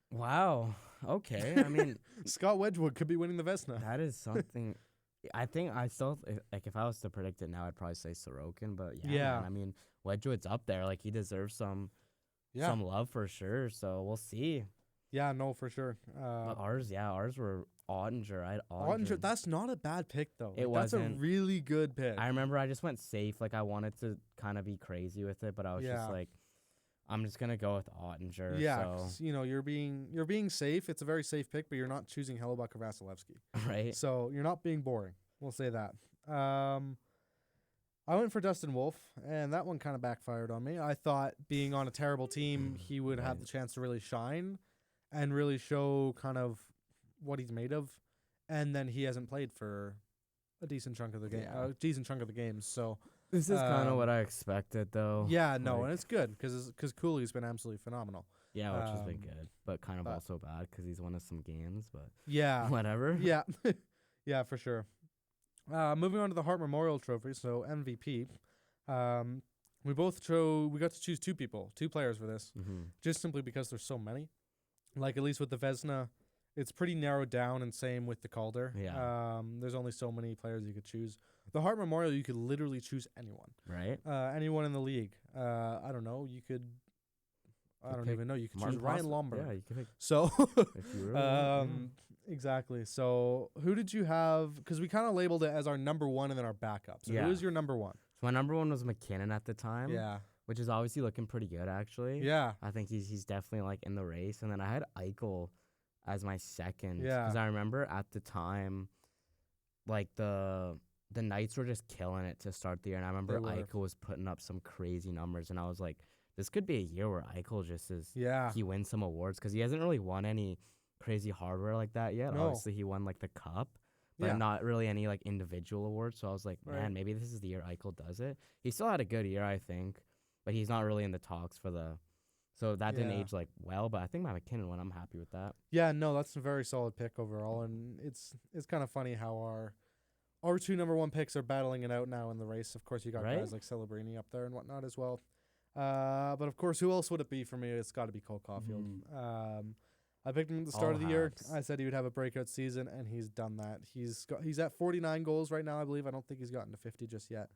Wow. Okay. I mean, Scott Wedgwood could be winning the Vezina. That is something. I think I still, like, if I was to predict it now, I'd probably say Sorokin. But yeah. Man, I mean, Wedgwood's up there. Like, he deserves some love for sure. So we'll see. Yeah, no, for sure. Ours were Ottinger. Ottinger, that's not a bad pick, though. It wasn't. That's a really good pick. I remember I just went safe. Like, I wanted to kind of be crazy with it, but I was just like, I'm just going to go with Ottinger. Yeah, so. You're being safe. It's a very safe pick, but you're not choosing Hellebuck or Vasilevsky. Right. So you're not being boring. We'll say that. I went for Dustin Wolf, and that one kind of backfired on me. I thought being on a terrible team, he would have the chance to really shine and really show kind of what he's made of. and then he hasn't played for a decent chunk of the game, Yeah. decent chunk of the games. So This is kind of what I expected, though. yeah, no, Like- and it's good because Cooley's been absolutely phenomenal. Yeah, which has been Um, good, but kind of but- also bad because he's won us some games. But Yeah, whatever. yeah, yeah, for sure. Moving on to the Hart Memorial Trophy, so MVP. We got to choose two players for this, Mm-hmm. just simply because there's so many. Like at least with the Vezina, it's pretty narrowed down, and same with the Calder. Yeah. There's only so many players you could choose. The Hart Memorial, you could literally choose anyone. Right. Anyone in the league. I don't know. You could. I Could don't pick even know. You could Martin choose Ryan Poss- Lomberg. Yeah, you can pick So, if you really want, exactly. So, who did you have? Because we kind of labeled it as our number one and then our backup. So, Yeah. who is your number one? So my number one was McKinnon at the time. Yeah. Which is obviously looking pretty good, actually. Yeah. I think he's definitely like in the race. And then I had Eichel as my second. Yeah. Because I remember at the time, like the Knights were just killing it to start the year. And I remember They were. Eichel was putting up some crazy numbers. And I was like, this could be a year where Eichel just is, Yeah. he wins some awards. Because he hasn't really won any crazy hardware like that yet. No. Obviously, he won like the cup. But Yeah. not really any like individual awards. So I was like, Right. man, maybe this is the year Eichel does it. He still had a good year, I think, but he's not really in the talks for the. So that didn't Yeah. age like well. But I think my McKinnon one, I'm happy with that. Yeah. No, that's a very solid pick overall, and it's kind of funny how our two number one picks are battling it out now in the race. Of course, you got Right? guys like Celebrini up there and whatnot as well. But of course, who else would it be for me? It's got to be Cole Caulfield. I picked him at the start of the year. Habs. I said he would have a breakout season, and he's done that. He's at 49 goals right now, I believe. I don't think he's gotten to 50 just yet.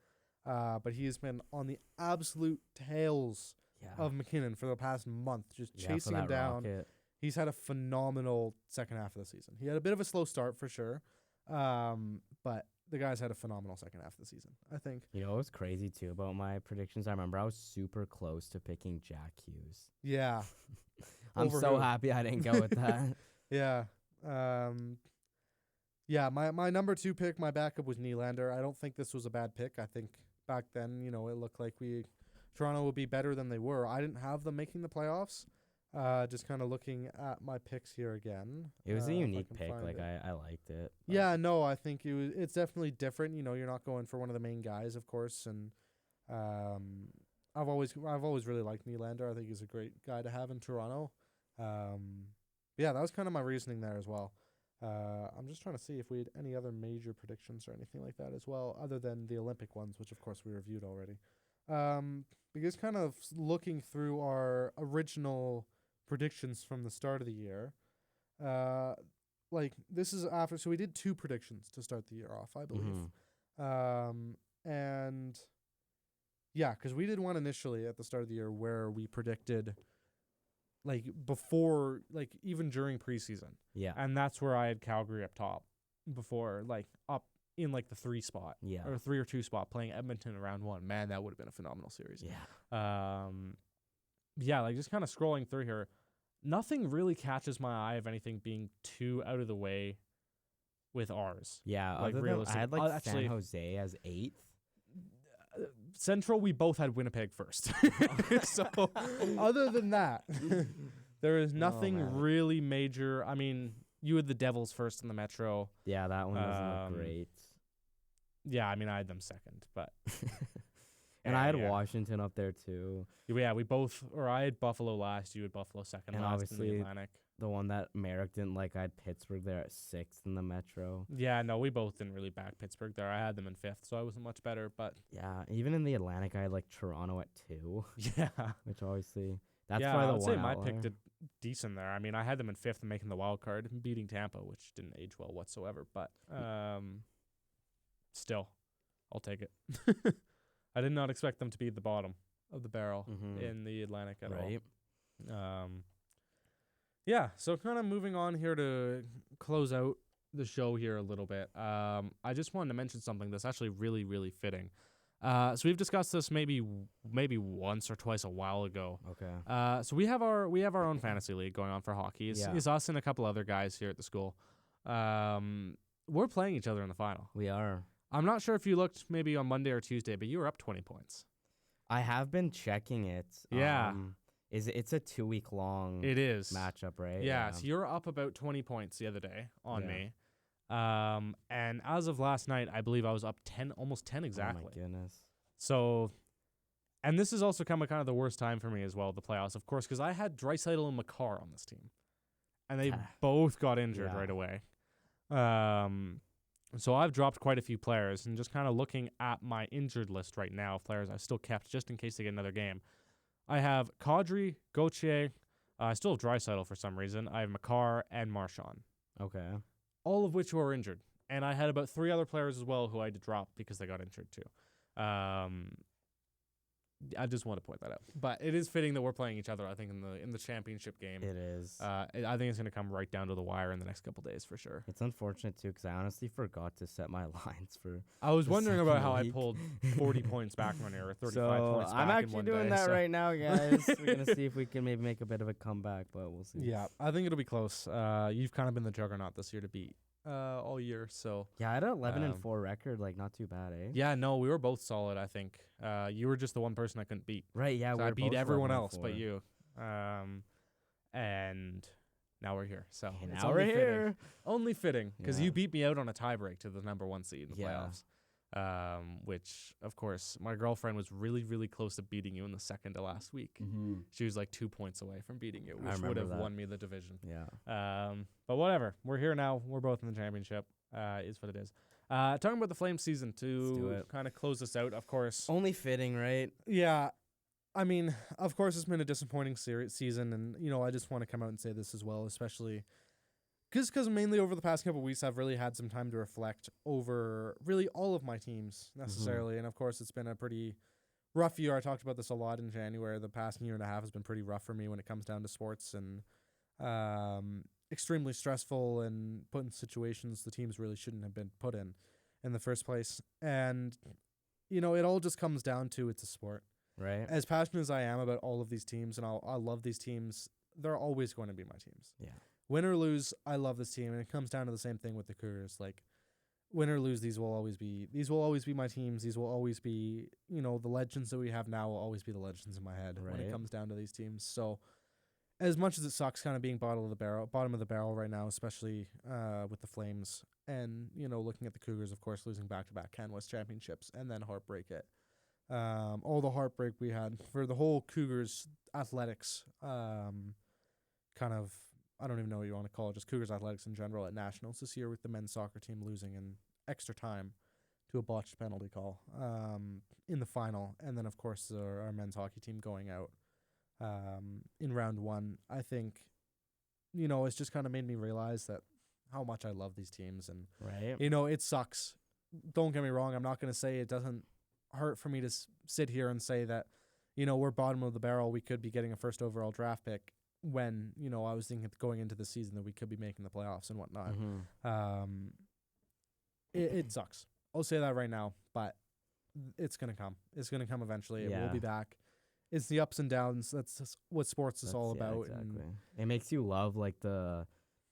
But he's been on the absolute tails Yeah. of McKinnon for the past month, just Yeah, chasing for him that down. rocket. He's had a phenomenal second half of the season. He had a bit of a slow start for sure, but the guy's had a phenomenal second half of the season, I think. You know what was crazy too about my predictions? I remember I was super close to picking Jack Hughes. Yeah, I'm Over so who? happy I didn't go with that. yeah. Yeah, my number two pick, my backup was Nylander. I don't think this was a bad pick. I think back then, it looked like Toronto would be better than they were. I didn't have them making the playoffs. Just kind of looking at my picks here again. It was a if I unique can pick. find Like it. I liked it. but- Yeah, no, I think it's definitely different. You're not going for one of the main guys, of course, and I've always really liked Nylander. I think he's a great guy to have in Toronto. Yeah, that was kind of my reasoning there as well. I'm just trying to see if we had any other major predictions or anything like that as well, other than the Olympic ones, which of course we reviewed already. Because kind of looking through our original predictions from the start of the year, like this is after, so we did two predictions to start the year off, I believe. Mhm. And yeah, because we did one initially at the start of the year where we predicted like before, like even during preseason. Yeah. And that's where I had Calgary up top before, like up in like the 3 spot Yeah. or 3 or 2 spot playing Edmonton in round 1. Man, that would have been a phenomenal series. Yeah. Yeah, like just kind of scrolling through here, nothing really catches my eye of anything being too out of the way with ours. Yeah. Like, Other than, I realistic- had like actually- San Jose as 8th. Central, we both had Winnipeg first. So other than that, there is nothing man. really major. I mean, you had the Devils first in the Metro. Yeah, that one doesn't look great. Yeah, I mean, I had them second, but And Yeah, I had yeah. Washington up there too. yeah, we both, or I had Buffalo last, you had Buffalo second And last in the obviously- Atlantic. The one that Merrick didn't like, I had Pittsburgh there at 6th in the Metro. Yeah, no, we both didn't really back Pittsburgh there. I had them in 5th, so I wasn't much better, but Yeah, even in the Atlantic, I had like Toronto at 2, yeah. which obviously that's yeah, probably I the would one say my outlier. pick did decent there. I mean, I had them in 5th and making the wild card, beating Tampa, which didn't age well whatsoever, but still, I'll take it. I did not expect them to be at the bottom of the barrel Mhm. in the Atlantic at Right. all. Yeah, so kind of moving on here to close out the show here a little bit. I just wanted to mention something that's actually really, really fitting. So we've discussed this maybe once or twice a while ago. Okay. So we have our own fantasy league going on for hockey. It's, Yeah. it's us and a couple other guys here at the school. We're playing each other in the final. We are. I'm not sure if you looked maybe on Monday or Tuesday, but you were up 20 points. I have been checking it. Yeah. It's a 2-week long It is matchup, right? Yeah, so you're up about 20 points the other day on Yeah. me. And as of last night, I believe I was up 10, almost 10 exactly. Oh my goodness. So, and this is also kind of the worst time for me as well, the playoffs, of course, because I had Draisaitl and Makar on this team, and they both got injured right away. So I've dropped quite a few players, and just kind of looking at my injured list right now of players I've still kept just in case they get another game. I have Kadri, Gauthier. I still have Draisaitl for some reason. I have Makar and Marchand. Okay. All of which were injured. And I had about 3 other players as well who I had to drop because they got injured too. I just want to point that out. But it is fitting that we're playing each other, I think, in the championship game. It is. I think it's going to come right down to the wire in the next couple days for sure. It's unfortunate, too, because I honestly forgot to set my lines for I was the wondering about second how I week. pulled 40 points back on here, or 35 So points back I'm in actually one doing day, that so- right now, guys. We're going to see if we can maybe make a bit of a comeback, but we'll see. Yeah, I think it'll be close. You've kind of been the juggernaut this year to beat all year, so... Yeah, I had an 11-4 record, like, not too bad, eh? Yeah, no, we were both solid, I think. You were just the one person I couldn't beat. Right, yeah. So we I were beat both everyone 11-4. else but you. And now we're here. So And it's now only we're fitting. here. Only fitting, because Yeah. you beat me out on a tiebreak to the number 1 seed in the Yeah. playoffs. Which, of course, my girlfriend was really, really close to beating you in the second to last week. Mm-hmm. She was like 2 points away from beating you, I which would remember have that. won me the division. Yeah. But whatever. We're here now. We're both in the championship. Is what it is. Talking about the Flames season do to it. kind of close this out, of course. Only fitting, right? Yeah. I mean, of course, it's been a disappointing season, and, I just want to come out and say this as well, especially because mainly over the past couple of weeks, I've really had some time to reflect over really all of my teams necessarily. And, of course, it's been a pretty rough year. I talked about this a lot in January. The past year and a half has been pretty rough for me when it comes down to sports, and extremely stressful and put in situations the teams really shouldn't have been put in the first place. And, it all just comes down to it's a sport. Right? As passionate as I am about all of these teams, and I love these teams, they're always going to be my teams. Yeah. Win or lose, I love this team, and it comes down to the same thing with the Cougars. Like, win or lose, these will always be my teams. These will always be, the legends that we have now will always be the legends in my head when it Right. comes down to these teams. So, as much as it sucks, kind of being bottom of the barrel right now, especially with the Flames, and looking at the Cougars, of course, losing back-to-back Can West championships, and then heartbreak it. All the heartbreak we had for the whole Cougars athletics, kind of, I don't even know what you want to call it, just Cougars athletics in general at nationals this year, with the men's soccer team losing in extra time to a botched penalty call in the final, and then of course our men's hockey team going out in round 1. I think it's just kind of made me realize that how much I love these teams, and Right? it sucks. Don't get me wrong, I'm not going to say it doesn't hurt for me to sit here and say that we're bottom of the barrel, we could be getting a first overall draft pick, when I was thinking going into the season that we could be making the playoffs and whatnot. Mm-hmm. It sucks, I'll say that right now, but it's gonna come eventually. It will Yeah. be back. It's the ups and downs. That's just what sports is all about. Exactly. And It makes you love like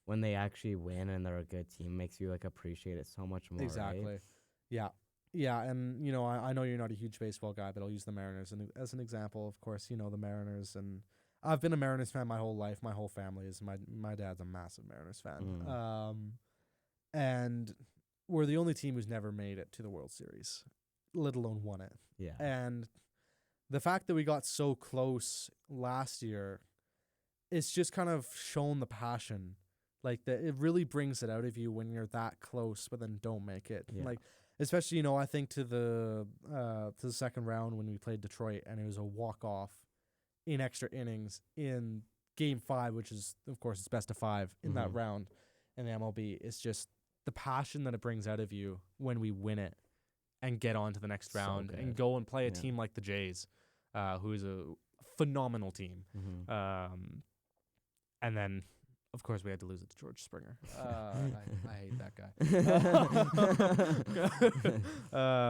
when they actually win and they're a good team. Makes you like appreciate it so much more. exactly. Right? Yeah, and I know you're not a huge baseball guy, but I'll use the Mariners as an example. Of course, the Mariners, and I've been a Mariners fan my whole life. My whole family is. My dad's a massive Mariners fan. And we're the only team who's never made it to the World Series, let alone won it. Yeah. And the fact that we got so close last year, it's just kind of shown the passion. Like, that it really brings it out of you when you're that close, but then don't make it. Yeah. Like, especially, I think to the second round when we played Detroit, and it was a walk-off in extra innings in Game 5, which is, of course, it's best of 5 in that round in the MLB. It's just the passion that it brings out of you when we win it and get on to the next So round and good. go and play a Yeah. team like the Jays, who is a phenomenal team. Mm-hmm. And then, of course, we had to lose it to George Springer. I hate that guy.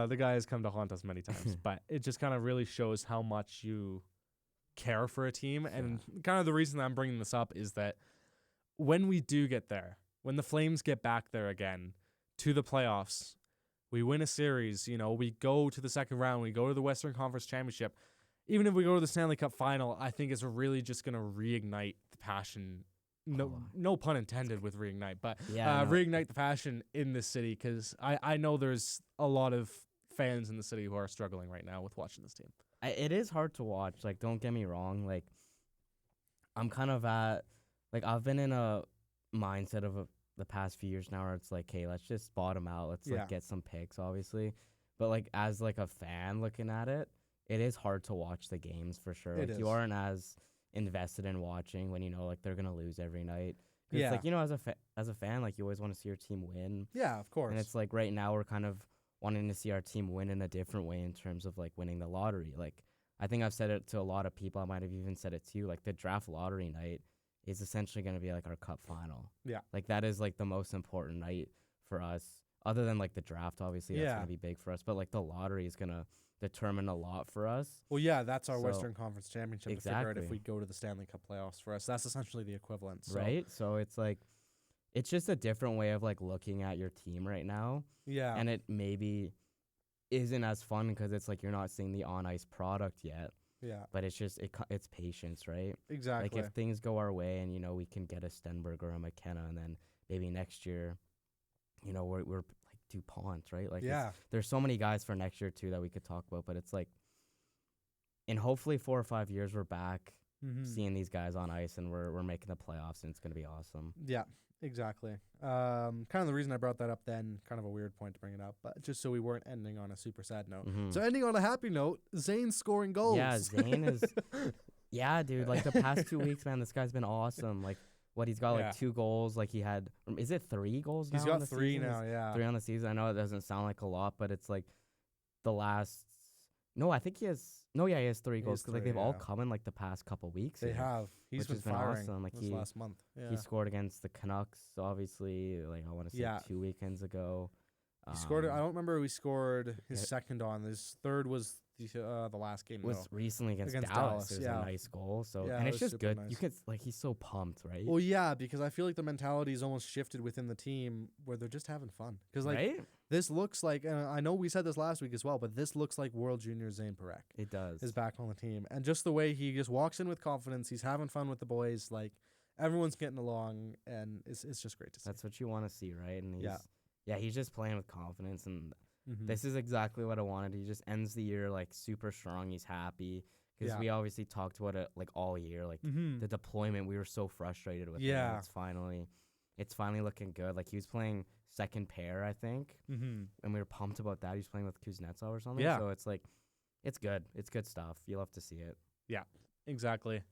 The guy has come to haunt us many times, but it just kind of really shows how much you care for a team. And kind of the reason I'm bringing this up is that when we do get there, when the Flames get back there again to the playoffs, we win a series, we go to the second round, we go to the Western Conference Championship. Even if we go to the Stanley Cup final, I think it's really just going to reignite the passion no pun intended with Reignite, but Yeah, no. reignite the passion in this city, because I know there's a lot of fans in the city who are struggling right now with watching this team. It is hard to watch. Like, don't get me wrong. Like, I'm kind of I've been in a mindset of the past few years now where it's like, hey, let's just bottom out. Let's Yeah. like get some picks, obviously. But like as like a fan looking at it, it is hard to watch the games for sure. It Like you is. aren't as invested in watching when you know like they're gonna lose every night. 'Cause Yeah. It's like, you know, as a fan, like you always want to see your team win. Yeah, of course. And it's like right now we're kind of wanting to see our team win in a different way in terms of like winning the lottery. Like I think I've said it to a lot of people. I might have even said it to you. Like the draft lottery night is essentially going to be like our cup final. Yeah. Like that is like the most important night for us, other than like the draft. Obviously, that's Yeah. going to be big for us. But like the lottery is going to determine a lot for us. Well, yeah, that's our So- Western Conference Championship to figure out if Exactly. we go to the Stanley Cup playoffs. For us, that's essentially the equivalent. So, Right. So it's like, it's just a different way of like looking at your team right now. Yeah. And it maybe isn't as fun because it's like you're not seeing the on ice product yet. yeah. But it's just it's patience, right? Exactly. Like if things go our way and you know we can get a Stenberg or a McKenna, and then maybe next year, you know we're like DuPont, right? Like yeah. there's so many guys for next year too that we could talk about, but it's like in hopefully 4 or 5 years we're back Mhm. seeing these guys on ice and we're making the playoffs and it's gonna be awesome. Yeah, exactly. Kind of the reason I brought that up then, kind of a weird point to bring it up, but just so we weren't ending on a super sad note. Mhm. So ending on a happy note, Zane's scoring goals. Yeah, Zane is. Yeah, dude. Like the past 2 weeks, man, this guy's been awesome. Like what he's got like Yeah. 2 goals. Like he had. Is it 3 goals now? He's in got the 3 season? now, Is yeah. 3 on the season. I know it doesn't sound like a lot, but it's like the last. No, I think he has. No, yeah, he has 3 He goals has because like 3, they've all yeah. come in like the past couple weeks. They here. have. He's which been has been firing awesome. Like this last month. Yeah. He scored against the Canucks, obviously. Like I want to say Yeah. 2 weekends ago. He scored. I don't remember who he scored his yeah. second on. His third was the last game. Was though. recently against Against Dallas. Dallas, It was yeah. a nice goal. So Yeah, and it it's was just super good. You nice. could like he's so pumped, right? Well, yeah, because I feel like the mentality is almost shifted within the team where they're just having fun. Because like right? this looks like, and I know we said this last week as well, but this looks like World Junior Zane Parekh It does. is back on the team, and just the way he just walks in with confidence, he's having fun with the boys, like everyone's getting along, and it's just great to see. That's what you want to see, right? And Yeah. he's just playing with confidence, and Mhm. this is exactly what I wanted. He just ends the year like super strong. He's happy because Yeah. we obviously talked about it like all year, like Mhm. the deployment. We were so frustrated with. Yeah. Him. It's finally looking good. Like he was playing second pair, I think, Mhm. and we were pumped about that. He was playing with Kuznetsov or something. Yeah. So it's like, it's good. It's good stuff. You'll have to see it. Exactly.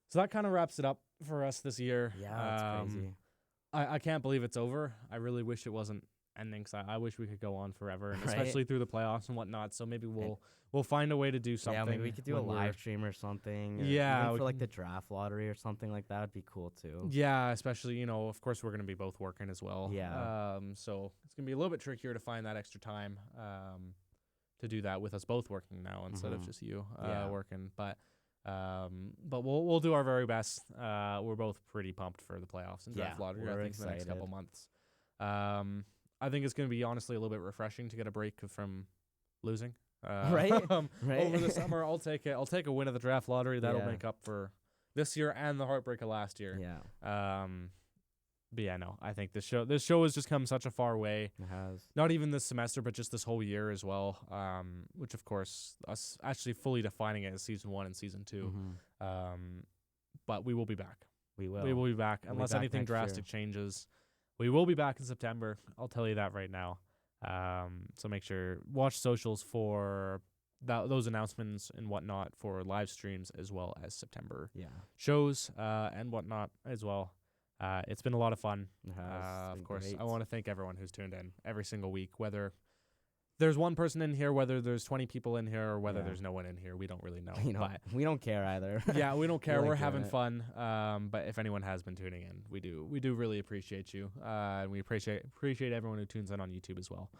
So that kind of wraps it up for us this year. Yeah, that's crazy. I can't believe it's over. I really wish it wasn't ending. 'Cause I wish we could go on forever, and Right. especially through the playoffs and whatnot. So maybe we'll find a way to do something. Yeah, maybe we could do a when we're- live stream or something. Or Yeah, even we for like can- the draft lottery or something like that would be cool too. Yeah, especially, of course we're going to be both working as well. Yeah. So it's going to be a little bit trickier to find that extra time to do that with us both working now instead of Mhm. just you Yeah. working. But we'll do our very best. We're both pretty pumped for the playoffs and draft Yeah, lottery. we're I think in the next couple excited. months. I think it's going to be honestly a little bit refreshing to get a break from losing. Right, right. Over the summer, I'll take it. I'll take a win of the draft lottery. That'll Yeah. make up for this year and the heartbreak of last year. Yeah, But yeah, no, I think this show has just come such a far way. it has. Not even this semester, but just this whole year as well. Which of course, us actually fully defining it as season 1 and season 2. Mhm. But we will be back. We will. We will be back We'll be unless back anything next year. drastic changes. We will be back in September. I'll tell you that right now. So make sure watch socials for those announcements and whatnot for live streams as well as September Yeah, shows and whatnot as well. It's been a lot of fun. it has. Of been course, great. I want to thank everyone who's tuned in every single week, whether there's one person in here, whether there's 20 people in here, or whether Yeah. there's no one in here. We don't really know. You know, But we don't care either. yeah, we don't care. like We're doing having it. fun. But if anyone has been tuning in, we do really appreciate you. And we appreciate everyone who tunes in on YouTube as well,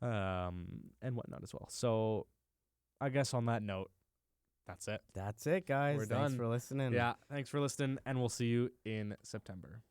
and whatnot as well. So, I guess on that note, that's it. That's it, guys. We're Thanks done. for listening. Yeah, thanks for listening, and we'll see you in September.